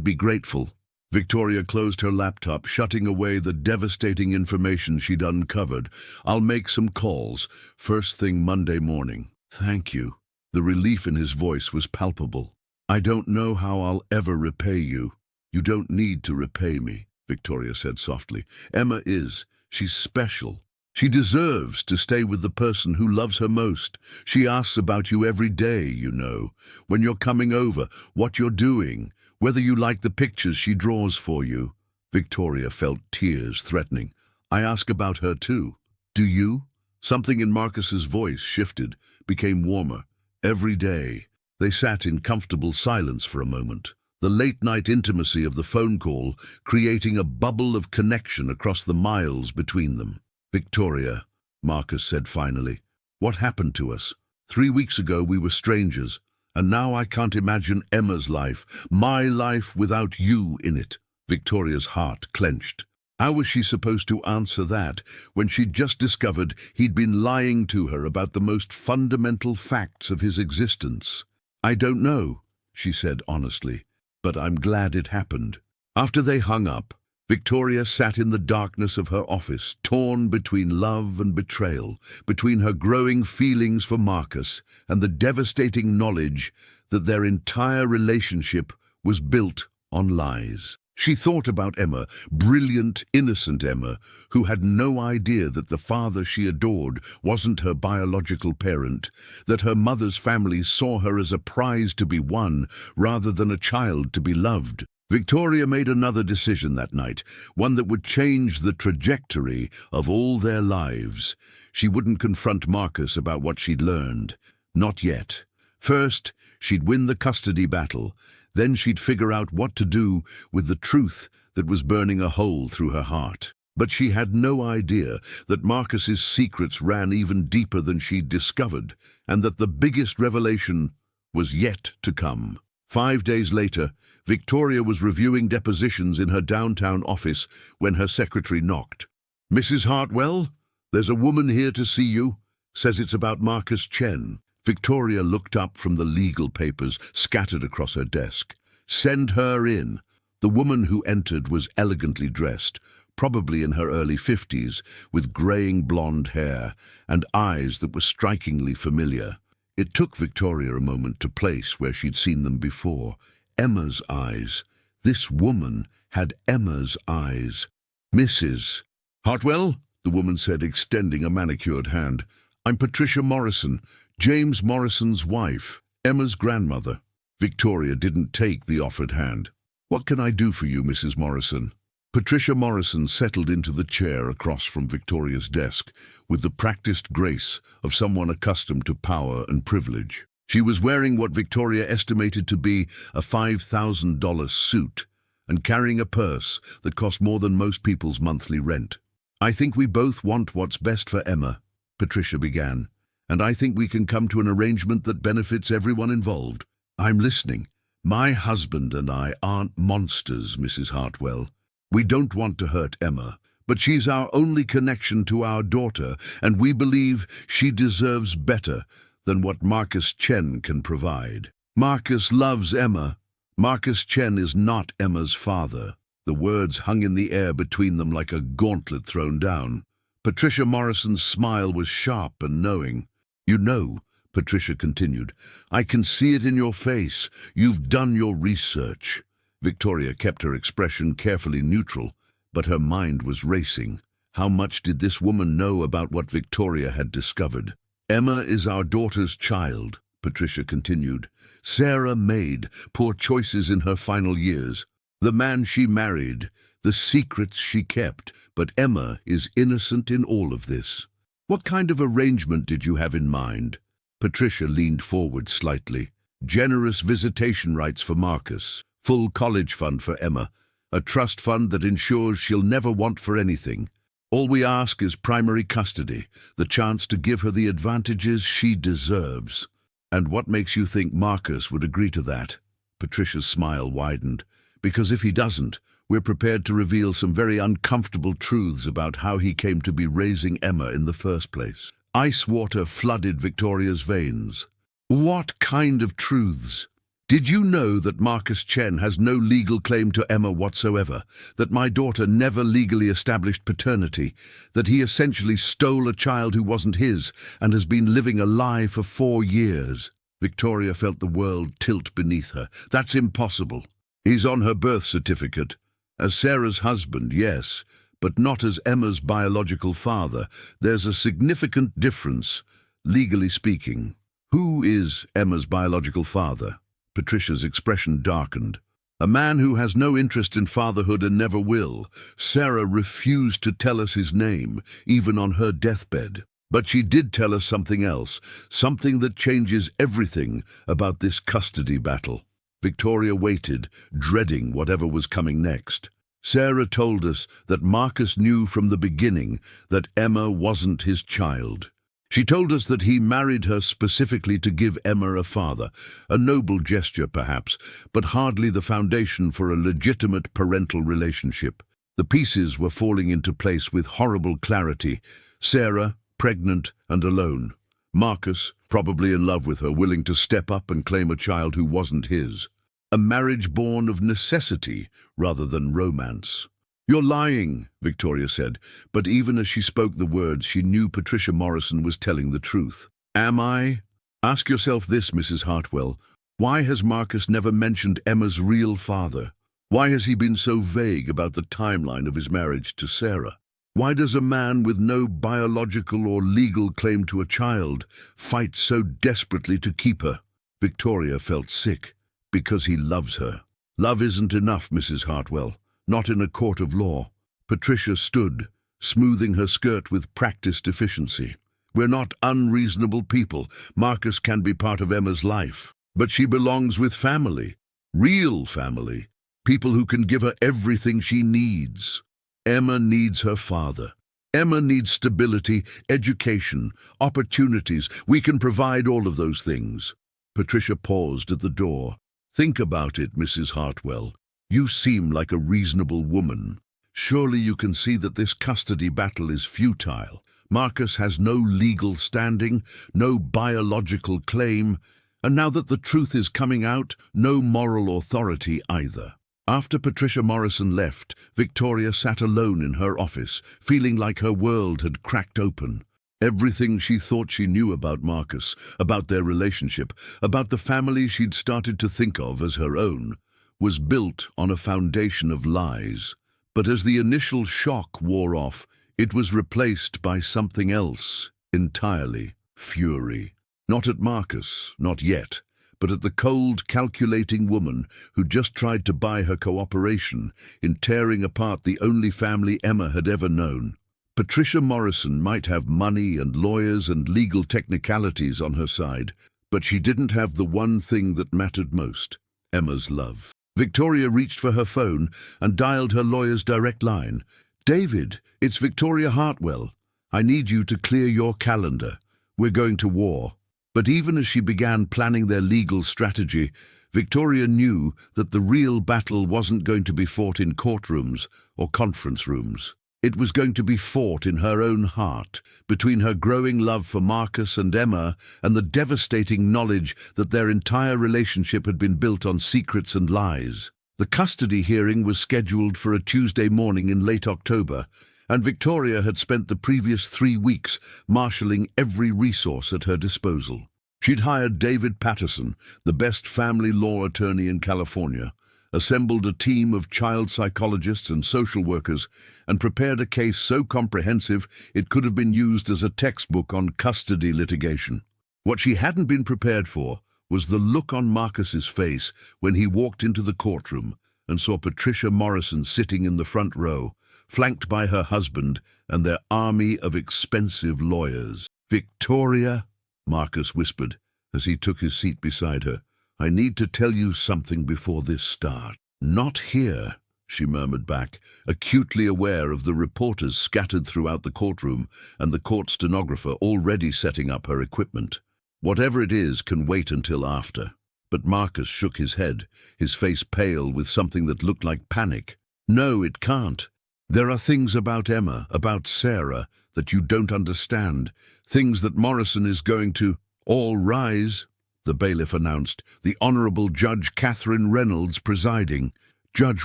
be grateful." Victoria closed her laptop, shutting away the devastating information she'd uncovered. "I'll make some calls, first thing Monday morning." "Thank you." The relief in his voice was palpable. "I don't know how I'll ever repay you." "You don't need to repay me," Victoria said softly. "Emma is. She's special. She deserves to stay with the person who loves her most. She asks about you every day, you know. When you're coming over, what you're doing, whether you like the pictures she draws for you." Victoria felt tears threatening. "I ask about her too." "Do you?" Something in Marcus's voice shifted, became warmer. Every day. They sat in comfortable silence for a moment. The late-night intimacy of the phone call creating a bubble of connection across the miles between them. "Victoria," Marcus said finally, "what happened to us? 3 weeks ago we were strangers, and now I can't imagine Emma's life, my life without you in it." Victoria's heart clenched. How was she supposed to answer that when she'd just discovered he'd been lying to her about the most fundamental facts of his existence? "I don't know," she said honestly. "But I'm glad it happened." After they hung up, Victoria sat in the darkness of her office, torn between love and betrayal, between her growing feelings for Marcus and the devastating knowledge that their entire relationship was built on lies. She thought about Emma, brilliant, innocent Emma, who had no idea that the father she adored wasn't her biological parent, that her mother's family saw her as a prize to be won rather than a child to be loved. Victoria made another decision that night, one that would change the trajectory of all their lives. She wouldn't confront Marcus about what she'd learned. Not yet. First, she'd win the custody battle. Then she'd figure out what to do with the truth that was burning a hole through her heart. But she had no idea that Marcus's secrets ran even deeper than she'd discovered, and that the biggest revelation was yet to come. 5 days later, Victoria was reviewing depositions in her downtown office when her secretary knocked. "Mrs. Hartwell, there's a woman here to see you. Says it's about Marcus Chen." Victoria looked up from the legal papers scattered across her desk. "Send her in." The woman who entered was elegantly dressed, probably in her early 50s, with graying blonde hair and eyes that were strikingly familiar. It took Victoria a moment to place where she'd seen them before. Emma's eyes. This woman had Emma's eyes. "Mrs. Hartwell," the woman said, extending a manicured hand. "I'm Patricia Morrison, James Morrison's wife, Emma's grandmother." Victoria didn't take the offered hand. "What can I do for you, Mrs. Morrison?" Patricia Morrison settled into the chair across from Victoria's desk with the practiced grace of someone accustomed to power and privilege. She was wearing what Victoria estimated to be a $5,000 suit and carrying a purse that cost more than most people's monthly rent. "I think we both want what's best for Emma," Patricia began, "and I think we can come to an arrangement that benefits everyone involved." "I'm listening. My husband and I aren't monsters, Mrs. Hartwell. We don't want to hurt Emma, but she's our only connection to our daughter, and we believe she deserves better than what Marcus Chen can provide. Marcus loves Emma. Marcus Chen is not Emma's father." The words hung in the air between them like a gauntlet thrown down. Patricia Morrison's smile was sharp and knowing. "You know," Patricia continued, "I can see it in your face. You've done your research." Victoria kept her expression carefully neutral, but her mind was racing. How much did this woman know about what Victoria had discovered? "Emma is our daughter's child," Patricia continued. "Sarah made poor choices in her final years. The man she married, the secrets she kept, but Emma is innocent in all of this." "What kind of arrangement did you have in mind?" Patricia leaned forward slightly. "Generous visitation rights for Marcus, full college fund for Emma, a trust fund that ensures she'll never want for anything. All we ask is primary custody, the chance to give her the advantages she deserves." "And what makes you think Marcus would agree to that?" Patricia's smile widened. "Because if he doesn't, we're prepared to reveal some very uncomfortable truths about how he came to be raising Emma in the first place." Ice water flooded Victoria's veins. "What kind of truths?" "Did you know that Marcus Chen has no legal claim to Emma whatsoever, that my daughter never legally established paternity, that he essentially stole a child who wasn't his and has been living a lie for 4 years? Victoria felt the world tilt beneath her. "That's impossible. He's on her birth certificate. As Sarah's husband, yes, but not as Emma's biological father. There's a significant difference, legally speaking." "Who is Emma's biological father?" Patricia's expression darkened. "A man who has no interest in fatherhood and never will. Sarah refused to tell us his name, even on her deathbed. But she did tell us something else, something that changes everything about this custody battle." Victoria waited, dreading whatever was coming next. "Sarah told us that Marcus knew from the beginning that Emma wasn't his child. She told us that he married her specifically to give Emma a father, a noble gesture perhaps, but hardly the foundation for a legitimate parental relationship. The pieces were falling into place with horrible clarity. Sarah, pregnant and alone. Marcus, probably in love with her, willing to step up and claim a child who wasn't his. A marriage born of necessity rather than romance." "You're lying," Victoria said, but even as she spoke the words, she knew Patricia Morrison was telling the truth. "Am I? Ask yourself this, Mrs. Hartwell. Why has Marcus never mentioned Emma's real father? Why has he been so vague about the timeline of his marriage to Sarah? Why does a man with no biological or legal claim to a child fight so desperately to keep her?" Victoria felt sick. "Because he loves her." "Love isn't enough, Mrs. Hartwell. Not in a court of law." Patricia stood, smoothing her skirt with practiced efficiency. "We're not unreasonable people. Marcus can be part of Emma's life. But she belongs with family. Real family. People who can give her everything she needs. Emma needs her father. Emma needs stability, education, opportunities. We can provide all of those things." Patricia paused at the door. "Think about it, Mrs. Hartwell. You seem like a reasonable woman. Surely you can see that this custody battle is futile. Marcus has no legal standing, no biological claim, and now that the truth is coming out, no moral authority either. After Patricia Morrison left, Victoria sat alone in her office, feeling like her world had cracked open. Everything she thought she knew about Marcus, about their relationship, about the family she'd started to think of as her own, was built on a foundation of lies. But as the initial shock wore off, it was replaced by something else entirely: fury. Not at Marcus, not yet, but at the cold, calculating woman who just tried to buy her cooperation in tearing apart the only family Emma had ever known. Patricia Morrison might have money and lawyers and legal technicalities on her side, but she didn't have the one thing that mattered most: Emma's love. Victoria reached for her phone and dialed her lawyer's direct line. "David, it's Victoria Hartwell. I need you to clear your calendar. We're going to war." But even as she began planning their legal strategy, Victoria knew that the real battle wasn't going to be fought in courtrooms or conference rooms. It was going to be fought in her own heart, between her growing love for Marcus and Emma and the devastating knowledge that their entire relationship had been built on secrets and lies. The custody hearing was scheduled for a Tuesday morning in late October, and Victoria had spent the previous 3 weeks marshalling every resource at her disposal. She'd hired David Patterson, the best family law attorney in California, assembled a team of child psychologists and social workers, and prepared a case so comprehensive it could have been used as a textbook on custody litigation. What she hadn't been prepared for was the look on Marcus's face when he walked into the courtroom and saw Patricia Morrison sitting in the front row, flanked by her husband and their army of expensive lawyers. "Victoria," Marcus whispered as he took his seat beside her, "I need to tell you something before this starts." "Not here," she murmured back, acutely aware of the reporters scattered throughout the courtroom and the court stenographer already setting up her equipment. "Whatever it is can wait until after." But Marcus shook his head, his face pale with something that looked like panic. "No, it can't. There are things about Emma, about Sarah, that you don't understand, things that Morrison is going to—" "All rise," the bailiff announced, the Honorable Judge Catherine Reynolds presiding. Judge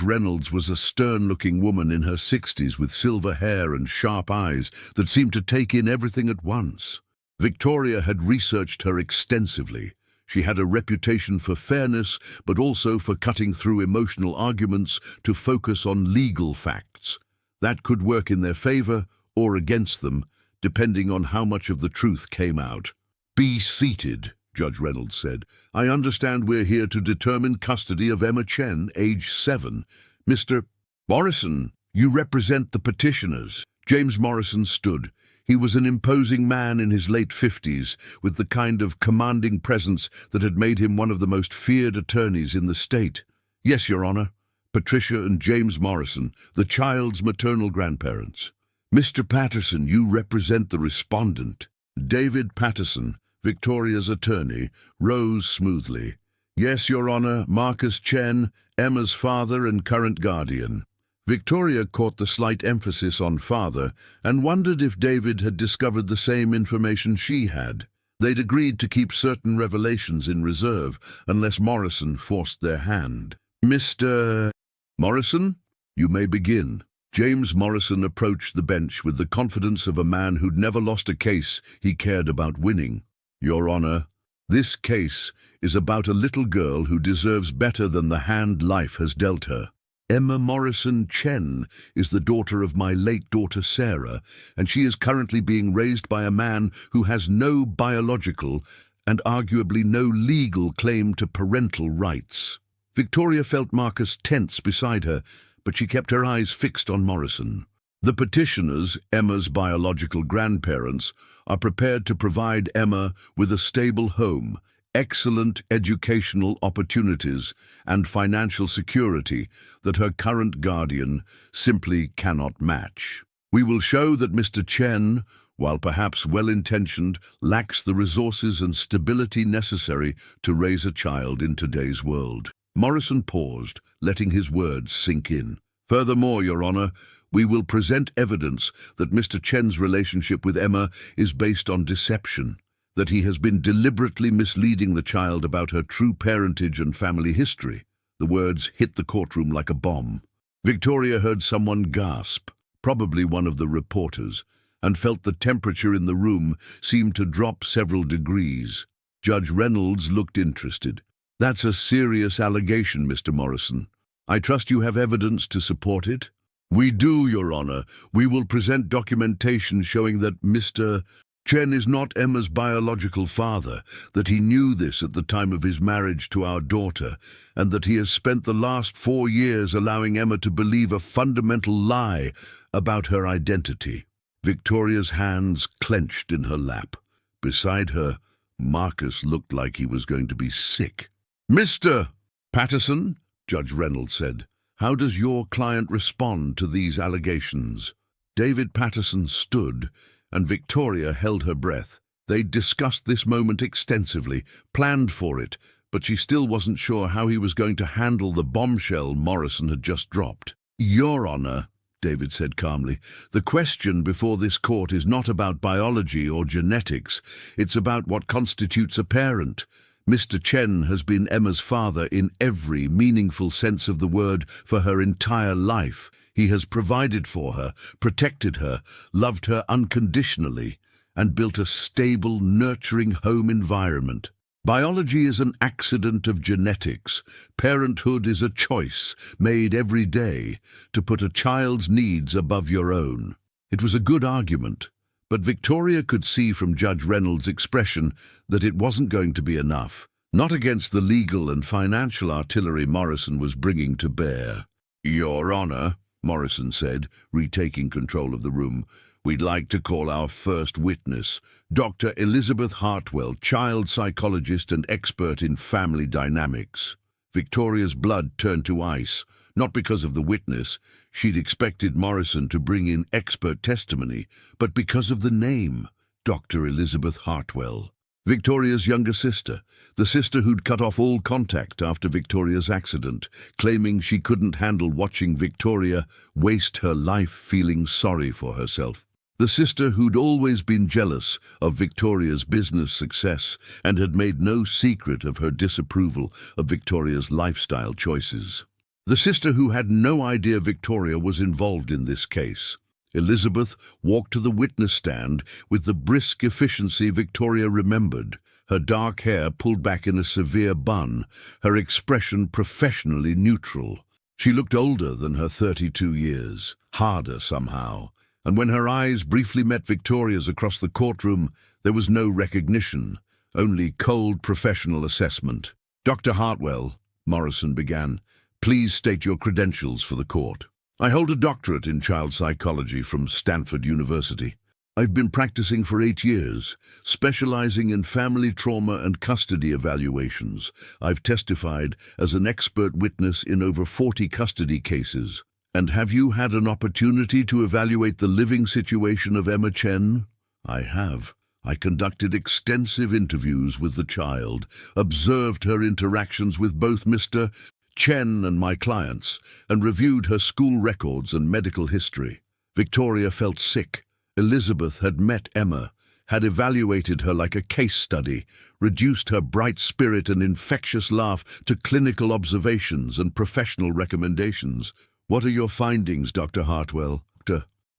Reynolds was a stern-looking woman in her 60s with silver hair and sharp eyes that seemed to take in everything at once. Victoria had researched her extensively. She had a reputation for fairness, but also for cutting through emotional arguments to focus on legal facts. That could work in their favor or against them, depending on how much of the truth came out. "Be seated," Judge Reynolds said. "I understand we're here to determine custody of Emma Chen, age 7. Mr. Morrison, you represent the petitioners." James Morrison stood. He was an imposing man in his late 50s, with the kind of commanding presence that had made him one of the most feared attorneys in the state. "Yes, Your Honor. Patricia and James Morrison, the child's maternal grandparents." "Mr. Patterson, you represent the respondent." David Patterson, Victoria's attorney, rose smoothly. "Yes, Your Honor, Marcus Chen, Emma's father and current guardian." Victoria caught the slight emphasis on father and wondered if David had discovered the same information she had. They'd agreed to keep certain revelations in reserve unless Morrison forced their hand. "Mr. Morrison, you may begin." James Morrison approached the bench with the confidence of a man who'd never lost a case he cared about winning. "Your Honor, this case is about a little girl who deserves better than the hand life has dealt her. Emma Morrison Chen is the daughter of my late daughter Sarah, and she is currently being raised by a man who has no biological and arguably no legal claim to parental rights." Victoria felt Marcus tense beside her, but she kept her eyes fixed on Morrison. "The petitioners, Emma's biological grandparents, are prepared to provide Emma with a stable home, excellent educational opportunities, and financial security that her current guardian simply cannot match. We will show that Mr. Chen, while perhaps well-intentioned, lacks the resources and stability necessary to raise a child in today's world." Morrison paused, letting his words sink in. "Furthermore, Your Honor, we will present evidence that Mr. Chen's relationship with Emma is based on deception, that he has been deliberately misleading the child about her true parentage and family history. The words hit the courtroom like a bomb. Victoria heard someone gasp, probably one of the reporters, and felt the temperature in the room seem to drop several degrees. Judge Reynolds looked interested. "That's a serious allegation, Mr. Morrison. I trust you have evidence to support it?" "We do, Your Honor. We will present documentation showing that Mr. Chen is not Emma's biological father, that he knew this at the time of his marriage to our daughter, and that he has spent the last 4 years allowing Emma to believe a fundamental lie about her identity." Victoria's hands clenched in her lap. Beside her, Marcus looked like he was going to be sick. "Mr. Patterson," Judge Reynolds said, "how does your client respond to these allegations?" David Patterson stood, and Victoria held her breath. They discussed this moment extensively, planned for it, but she still wasn't sure how he was going to handle the bombshell Morrison had just dropped. "Your Honor," David said calmly, "the question before this court is not about biology or genetics. It's about what constitutes a parent. Mr. Chen has been Emma's father in every meaningful sense of the word for her entire life. He has provided for her, protected her, loved her unconditionally, and built a stable, nurturing home environment. Biology is an accident of genetics. Parenthood is a choice made every day to put a child's needs above your own." It was a good argument, but Victoria could see from Judge Reynolds' expression that it wasn't going to be enough, not against the legal and financial artillery Morrison was bringing to bear. "Your Honor," Morrison said, retaking control of the room, "we'd like to call our first witness, Dr. Elizabeth Hartwell, child psychologist and expert in family dynamics." Victoria's blood turned to ice, not because of the witness. She'd expected Morrison to bring in expert testimony, but because of the name, Dr. Elizabeth Hartwell. Victoria's younger sister, the sister who'd cut off all contact after Victoria's accident, claiming she couldn't handle watching Victoria waste her life feeling sorry for herself. The sister who'd always been jealous of Victoria's business success and had made no secret of her disapproval of Victoria's lifestyle choices. The sister who had no idea Victoria was involved in this case. Elizabeth walked to the witness stand with the brisk efficiency Victoria remembered, her dark hair pulled back in a severe bun, her expression professionally neutral. She looked older than her 32 years, harder somehow, and when her eyes briefly met Victoria's across the courtroom, there was no recognition, only cold professional assessment. "Dr. Hartwell," Morrison began, "please state your credentials for the court." "I hold a doctorate in child psychology from Stanford University. I've been practicing for 8 years, specializing in family trauma and custody evaluations. I've testified as an expert witness in over 40 custody cases. And have you had an opportunity to evaluate the living situation of Emma Chen?" "I have. I conducted extensive interviews with the child, observed her interactions with both Mr. Chen and my clients, and reviewed her school records and medical history." Victoria felt sick. Elizabeth had met Emma, had evaluated her like a case study, reduced her bright spirit and infectious laugh to clinical observations and professional recommendations. "What are your findings, Dr. Hartwell?"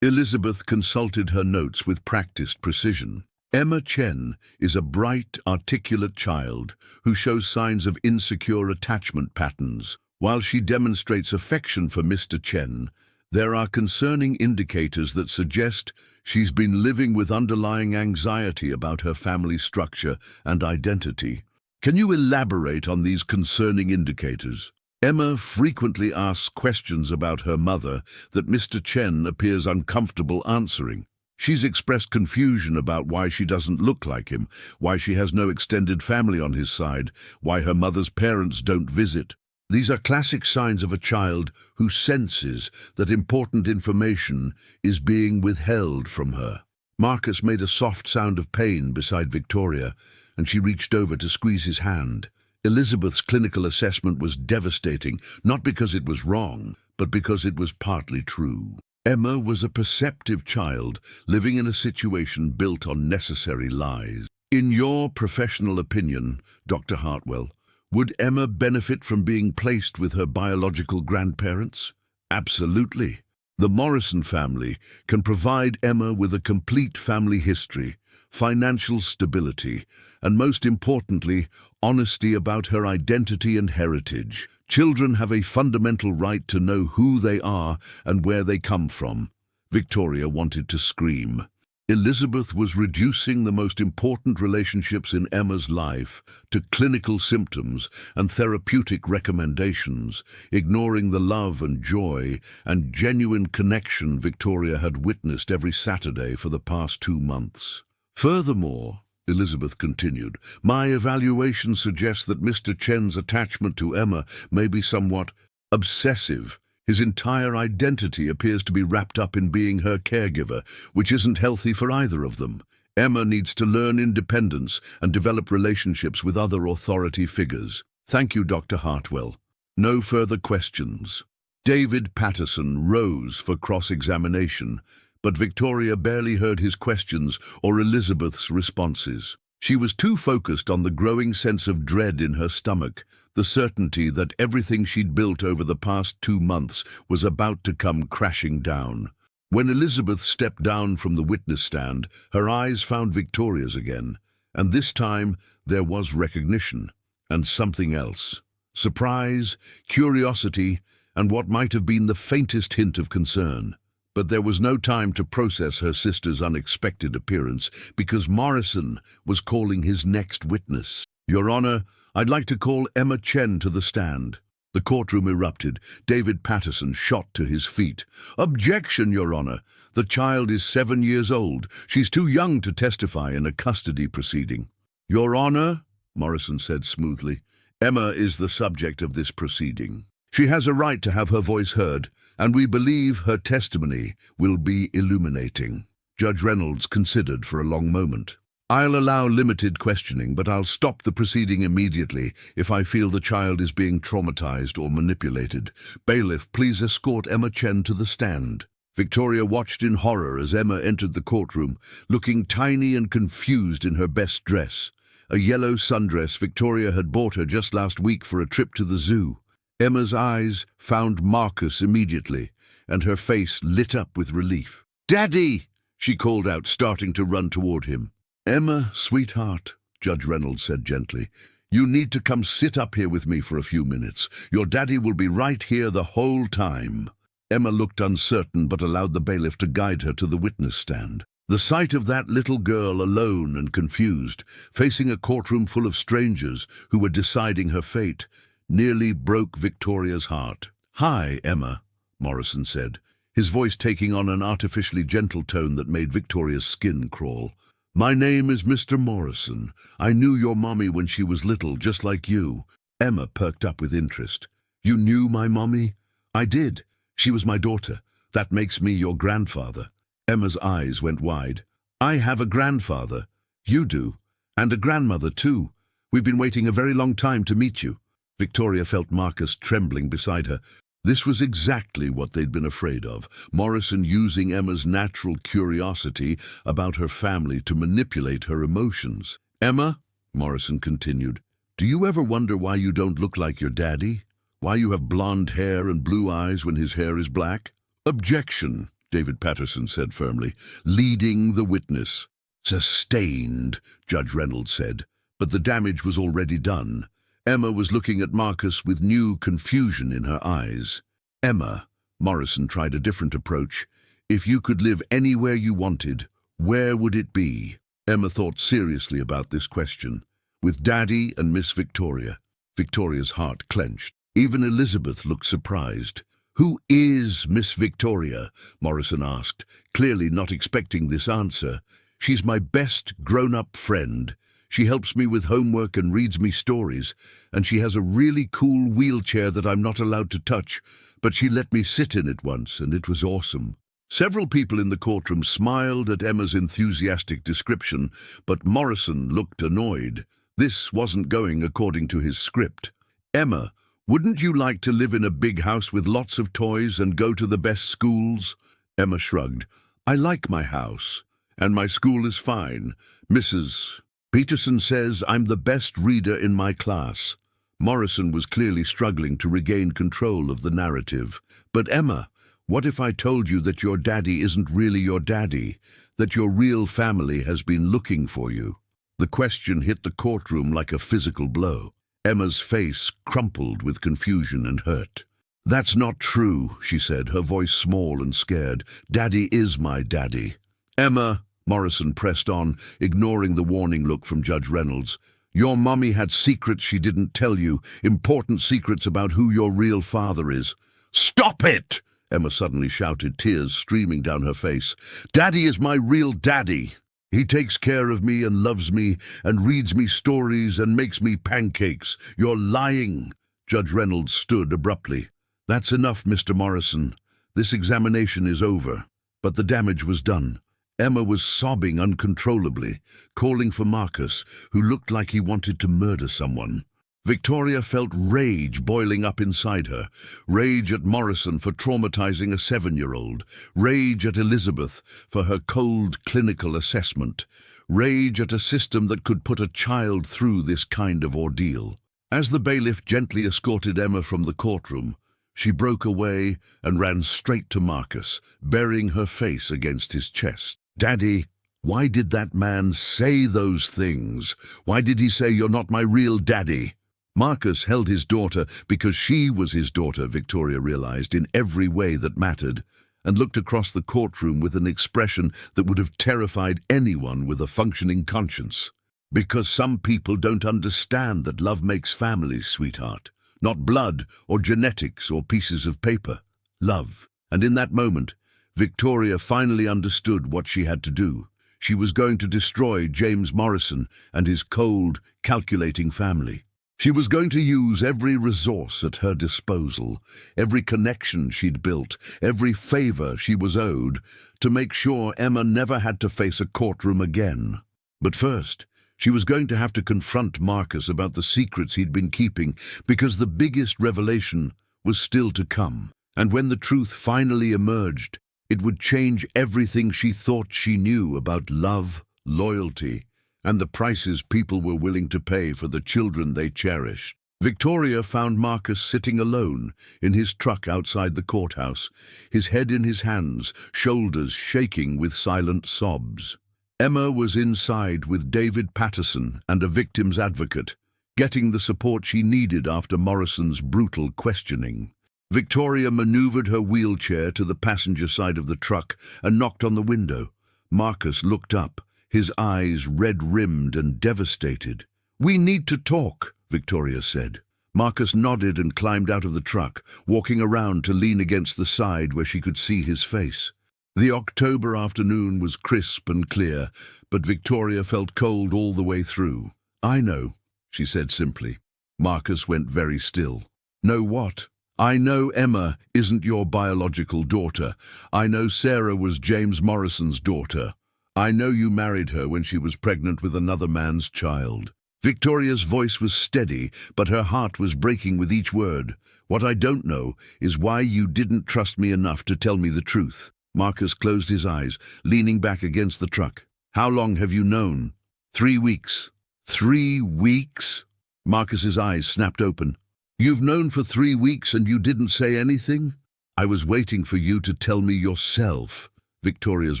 Elizabeth consulted her notes with practiced precision. "Emma Chen is a bright, articulate child who shows signs of insecure attachment patterns. While she demonstrates affection for Mr. Chen, there are concerning indicators that suggest she's been living with underlying anxiety about her family structure and identity." "Can you elaborate on these concerning indicators?" "Emma frequently asks questions about her mother that Mr. Chen appears uncomfortable answering. She's expressed confusion about why she doesn't look like him, why she has no extended family on his side, why her mother's parents don't visit. These are classic signs of a child who senses that important information is being withheld from her." Marcus made a soft sound of pain beside Victoria, and she reached over to squeeze his hand. Elizabeth's clinical assessment was devastating, not because it was wrong, but because it was partly true. Emma was a perceptive child living in a situation built on necessary lies. "In your professional opinion, Dr. Hartwell, Would Emma benefit from being placed with her biological grandparents? Absolutely. The Morrison family can provide Emma with a complete family history, financial stability, and most importantly, honesty about her identity and heritage. Children have a fundamental right to know who they are and where they come from. Victoria wanted to scream. Elizabeth was reducing the most important relationships in Emma's life to clinical symptoms and therapeutic recommendations, ignoring the love and joy and genuine connection Victoria had witnessed every Saturday for the past 2 months. Furthermore, Elizabeth continued, my evaluation suggests that Mr. Chen's attachment to Emma may be somewhat obsessive. His entire identity appears to be wrapped up in being her caregiver, which isn't healthy for either of them. Emma needs to learn independence and develop relationships with other authority figures. Thank you, Dr. Hartwell. No further questions. David Patterson rose for cross-examination, but Victoria barely heard his questions or Elizabeth's responses. She was too focused on the growing sense of dread in her stomach, the certainty that everything she'd built over the past 2 months was about to come crashing down. When Elizabeth stepped down from the witness stand, her eyes found Victoria's again, and this time there was recognition, and something else. Surprise, curiosity, and what might have been the faintest hint of concern. But there was no time to process her sister's unexpected appearance because Morrison was calling his next witness. Your Honor, I'd like to call Emma Chen to the stand. The courtroom erupted. David Patterson shot to his feet. Objection, Your Honor. The child is 7 years old. She's too young to testify in a custody proceeding. Your Honor, Morrison said smoothly, Emma is the subject of this proceeding. She has a right to have her voice heard, and we believe her testimony will be illuminating. Judge Reynolds considered for a long moment. I'll allow limited questioning, but I'll stop the proceeding immediately if I feel the child is being traumatized or manipulated. Bailiff, please escort Emma Chen to the stand. Victoria watched in horror as Emma entered the courtroom, looking tiny and confused in her best dress. A yellow sundress Victoria had bought her just last week for a trip to the zoo. Emma's eyes found Marcus immediately, and her face lit up with relief. Daddy! She called out, starting to run toward him. Emma, sweetheart, Judge Reynolds said gently, you need to come sit up here with me for a few minutes. Your daddy will be right here the whole time. Emma looked uncertain but allowed the bailiff to guide her to the witness stand. The sight of that little girl alone and confused, facing a courtroom full of strangers who were deciding her fate, nearly broke Victoria's heart. Hi, Emma, Morrison said, his voice taking on an artificially gentle tone that made Victoria's skin crawl. My name is Mr. Morrison. I knew your mommy when she was little, just like you. Emma perked up with interest. You knew my mommy? I did. She was my daughter. That makes me your grandfather. Emma's eyes went wide. I have a grandfather. You do. And a grandmother, too. We've been waiting a very long time to meet you. Victoria felt Marcus trembling beside her. This was exactly what they'd been afraid of, Morrison using Emma's natural curiosity about her family to manipulate her emotions. Emma, Morrison continued, do you ever wonder why you don't look like your daddy? Why you have blonde hair and blue eyes when his hair is black? Objection, David Patterson said firmly, leading the witness. Sustained, Judge Reynolds said, but the damage was already done. Emma was looking at Marcus with new confusion in her eyes. Emma, Morrison tried a different approach. If you could live anywhere you wanted, where would it be? Emma thought seriously about this question. With Daddy and Miss Victoria. Victoria's heart clenched. Even Elizabeth looked surprised. Who is Miss Victoria? Morrison asked, clearly not expecting this answer. She's my best grown-up friend. She helps me with homework and reads me stories, and she has a really cool wheelchair that I'm not allowed to touch, but she let me sit in it once, and it was awesome. Several people in the courtroom smiled at Emma's enthusiastic description, but Morrison looked annoyed. This wasn't going according to his script. Emma, wouldn't you like to live in a big house with lots of toys and go to the best schools? Emma shrugged. I like my house, and my school is fine. Mrs. Peterson says I'm the best reader in my class. Morrison was clearly struggling to regain control of the narrative. "But Emma, what if I told you that your daddy isn't really your daddy, that your real family has been looking for you?" The question hit the courtroom like a physical blow. Emma's face crumpled with confusion and hurt. "That's not true," she said, her voice small and scared. "Daddy is my daddy." "Emma," Morrison pressed on, ignoring the warning look from Judge Reynolds, "your mommy had secrets she didn't tell you, important secrets about who your real father is." "Stop it!" Emma suddenly shouted, tears streaming down her face. "Daddy is my real daddy. He takes care of me and loves me and reads me stories and makes me pancakes. You're lying." Judge Reynolds stood abruptly. "That's enough, Mr. Morrison. This examination is over." But the damage was done. Emma was sobbing uncontrollably, calling for Marcus, who looked like he wanted to murder someone. Victoria felt rage boiling up inside her. Rage at Morrison for traumatizing a 7-year-old. Rage at Elizabeth for her cold clinical assessment. Rage at a system that could put a child through this kind of ordeal. As the bailiff gently escorted Emma from the courtroom, she broke away and ran straight to Marcus, burying her face against his chest. "Daddy, why did that man say those things? Why did he say you're not my real daddy?" Marcus held his daughter because she was his daughter, Victoria realized, in every way that mattered, and looked across the courtroom with an expression that would have terrified anyone with a functioning conscience. "Because some people don't understand that love makes families, sweetheart. Not blood or genetics or pieces of paper. Love." And in that moment, Victoria finally understood what she had to do. She was going to destroy James Morrison and his cold, calculating family. She was going to use every resource at her disposal, every connection she'd built, every favor she was owed, to make sure Emma never had to face a courtroom again. But first, she was going to have to confront Marcus about the secrets he'd been keeping, because the biggest revelation was still to come. And when the truth finally emerged, it would change everything she thought she knew about love, loyalty, and the prices people were willing to pay for the children they cherished. Victoria found Marcus sitting alone in his truck outside the courthouse, his head in his hands, shoulders shaking with silent sobs. Emma was inside with David Patterson and a victim's advocate, getting the support she needed after Morrison's brutal questioning. Victoria maneuvered her wheelchair to the passenger side of the truck and knocked on the window. Marcus looked up, his eyes red-rimmed and devastated. "We need to talk," Victoria said. Marcus nodded and climbed out of the truck, walking around to lean against the side where she could see his face. The October afternoon was crisp and clear, but Victoria felt cold all the way through. "I know," she said simply. Marcus went very still. "Know what?" "I know Emma isn't your biological daughter. I know Sarah was James Morrison's daughter. I know you married her when she was pregnant with another man's child." Victoria's voice was steady, but her heart was breaking with each word. "What I don't know is why you didn't trust me enough to tell me the truth." Marcus closed his eyes, leaning back against the truck. "How long have you known?" 3 weeks. 3 weeks? Marcus's eyes snapped open. "You've known for 3 weeks and you didn't say anything?" "I was waiting for you to tell me yourself." Victoria's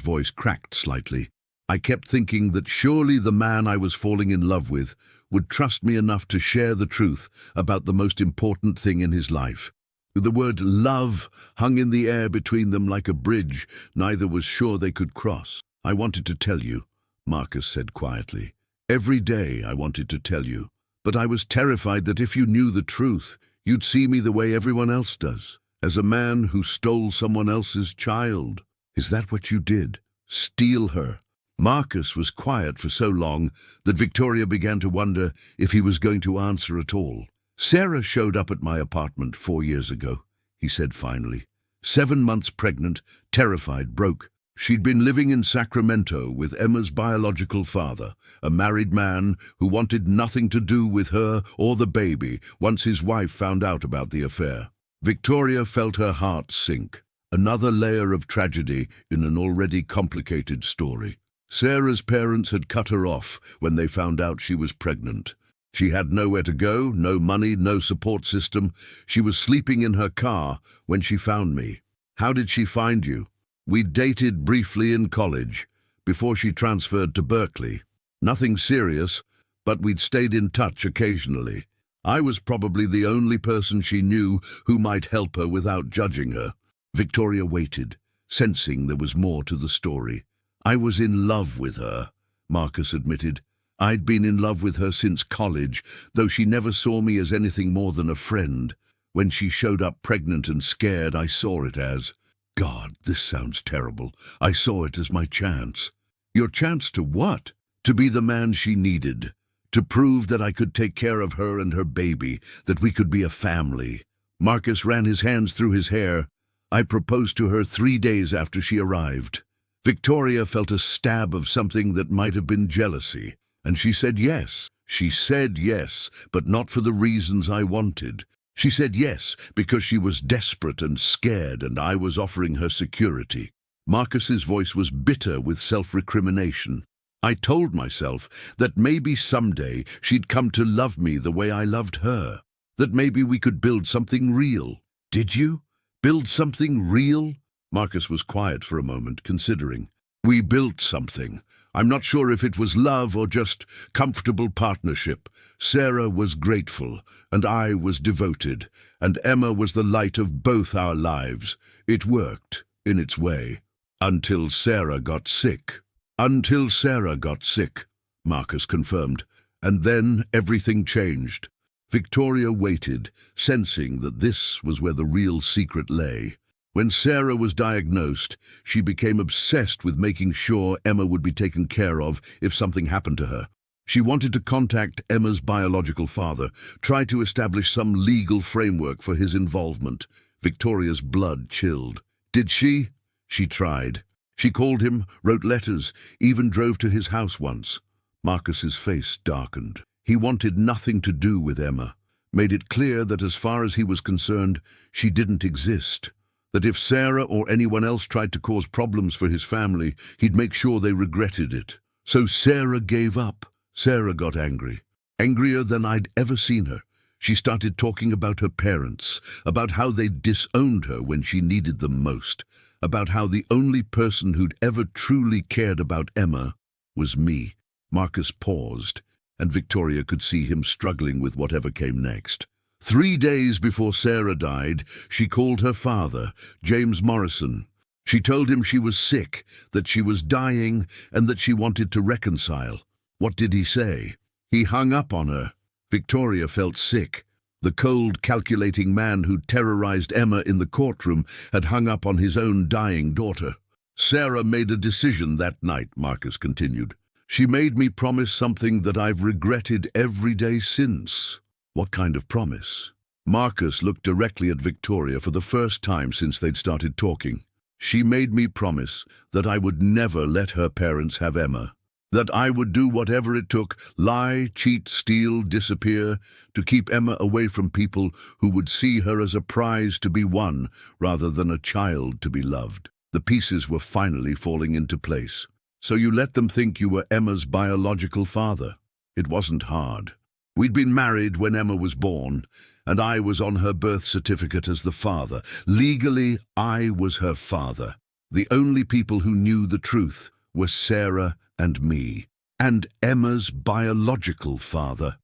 voice cracked slightly. "I kept thinking that surely the man I was falling in love with would trust me enough to share the truth about the most important thing in his life." The word love hung in the air between them like a bridge neither was sure they could cross. "I wanted to tell you," Marcus said quietly. "Every day I wanted to tell you. But I was terrified that if you knew the truth, you'd see me the way everyone else does, as a man who stole someone else's child. Is that what you did? Steal her?" Marcus was quiet for so long that Victoria began to wonder if he was going to answer at all. "Sarah showed up at my apartment 4 years ago," he said finally. 7 months pregnant, terrified, broke. She'd been living in Sacramento with Emma's biological father, a married man who wanted nothing to do with her or the baby once his wife found out about the affair. Victoria felt her heart sink. Another layer of tragedy in an already complicated story. Sarah's parents had cut her off when they found out she was pregnant. She had nowhere to go, no money, no support system. She was sleeping in her car when she found me. How did she find you? We dated briefly in college, before she transferred to Berkeley. Nothing serious, but we'd stayed in touch occasionally. I was probably the only person she knew who might help her without judging her. Victoria waited, sensing there was more to the story. I was in love with her, Marcus admitted. I'd been in love with her since college, though she never saw me as anything more than a friend. When she showed up pregnant and scared, I saw it as, God, this sounds terrible. I saw it as my chance. Your chance to what? To be the man she needed. To prove that I could take care of her and her baby, that we could be a family. Marcus ran his hands through his hair. I proposed to her 3 days after she arrived. Victoria felt a stab of something that might have been jealousy, and she said yes. She said yes, but not for the reasons I wanted. She said yes because she was desperate and scared, and I was offering her security. Marcus's voice was bitter with self-recrimination. I told myself that maybe someday she'd come to love me the way I loved her, that maybe we could build something real. Did you? Build something real? Marcus was quiet for a moment, considering. We built something. I'm not sure if it was love or just comfortable partnership. Sarah was grateful, and I was devoted, and Emma was the light of both our lives. It worked, in its way, until Sarah got sick. Until Sarah got sick, Marcus confirmed, and then everything changed. Victoria waited, sensing that this was where the real secret lay. When Sarah was diagnosed, she became obsessed with making sure Emma would be taken care of if something happened to her. She wanted to contact Emma's biological father, try to establish some legal framework for his involvement. Victoria's blood chilled. Did she? She tried. She called him, wrote letters, even drove to his house once. Marcus's face darkened. He wanted nothing to do with Emma, made it clear that as far as he was concerned, she didn't exist. That if Sarah or anyone else tried to cause problems for his family, he'd make sure they regretted it. So Sarah gave up. Sarah got angry. Angrier than I'd ever seen her. She started talking about her parents, about how they'd disowned her when she needed them most, about how the only person who'd ever truly cared about Emma was me. Marcus paused, and Victoria could see him struggling with whatever came next. 3 days before Sarah died, she called her father, James Morrison. She told him she was sick, that she was dying, and that she wanted to reconcile. What did he say? He hung up on her. Victoria felt sick. The cold, calculating man who'd terrorized Emma in the courtroom had hung up on his own dying daughter. Sarah made a decision that night, Marcus continued. She made me promise something that I've regretted every day since. What kind of promise? Marcus looked directly at Victoria for the first time since they'd started talking. She made me promise that I would never let her parents have Emma. That I would do whatever it took, lie, cheat, steal, disappear, to keep Emma away from people who would see her as a prize to be won rather than a child to be loved. The pieces were finally falling into place. So you let them think you were Emma's biological father. It wasn't hard. We'd been married when Emma was born, and I was on her birth certificate as the father. Legally, I was her father. The only people who knew the truth were Sarah and me, and Emma's biological father,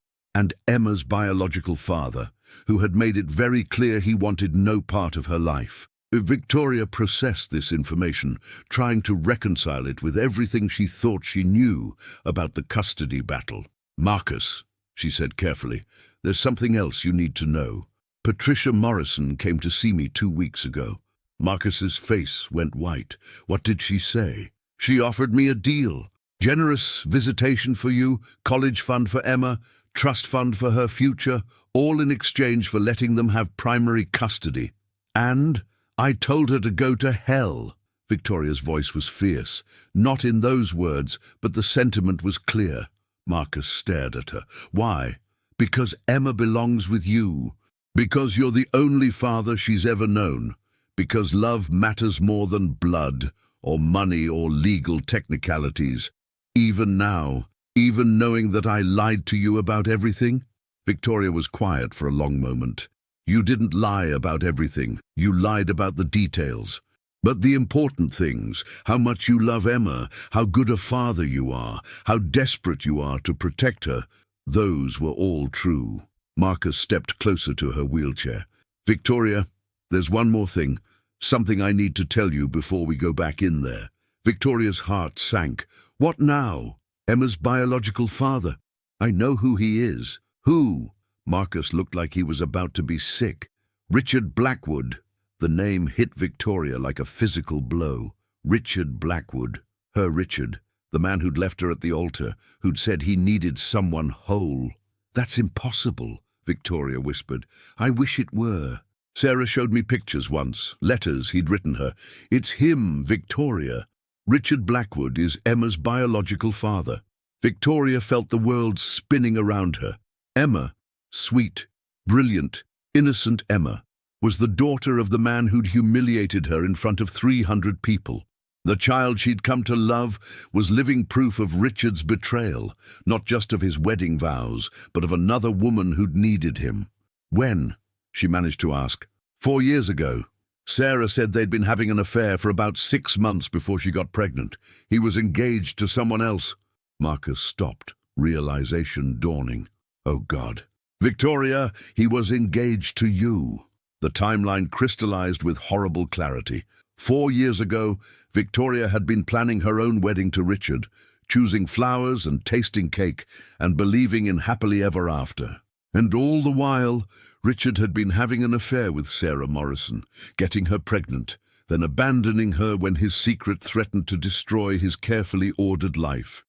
who had made it very clear he wanted no part of her life. Victoria processed this information, trying to reconcile it with everything she thought she knew about the custody battle. Marcus, she said carefully, there's something else you need to know. Patricia Morrison came to see me 2 weeks ago. Marcus's face went white. What did she say? She offered me a deal. Generous visitation for you, college fund for Emma, trust fund for her future, all in exchange for letting them have primary custody. And I told her to go to hell. Victoria's voice was fierce. Not in those words, but the sentiment was clear. Marcus stared at her. Why? Because Emma belongs with you. Because you're the only father she's ever known. Because love matters more than blood, or money, or legal technicalities. Even now, Even knowing that I lied to you about everything? Victoria was quiet for a long moment. You didn't lie about everything. You lied about the details. But the important things, how much you love Emma, how good a father you are, how desperate you are to protect her, those were all true. Marcus stepped closer to her wheelchair. Victoria, there's one more thing. Something I need to tell you before we go back in there. Victoria's heart sank. What now? Emma's biological father. I know who he is. Who? Marcus looked like he was about to be sick. Richard Blackwood. The name hit Victoria like a physical blow. Richard Blackwood. Her Richard. The man who'd left her at the altar, who'd said he needed someone whole. That's impossible, Victoria whispered. I wish it were. Sarah showed me pictures once, letters he'd written her. It's him, Victoria. Richard Blackwood is Emma's biological father. Victoria felt the world spinning around her. Emma, sweet, brilliant, innocent Emma, was the daughter of the man who'd humiliated her in front of 300 people. The child she'd come to love was living proof of Richard's betrayal, not just of his wedding vows, but of another woman who'd needed him. When? She managed to ask. 4 years ago. Sarah said they'd been having an affair for about 6 months before she got pregnant. He was engaged to someone else. Marcus stopped, realization dawning. Oh God. Victoria, he was engaged to you. The timeline crystallized with horrible clarity. 4 years ago, Victoria had been planning her own wedding to Richard, choosing flowers and tasting cake, and believing in happily ever after. And all the while, Richard had been having an affair with Sarah Morrison, getting her pregnant, then abandoning her when his secret threatened to destroy his carefully ordered life.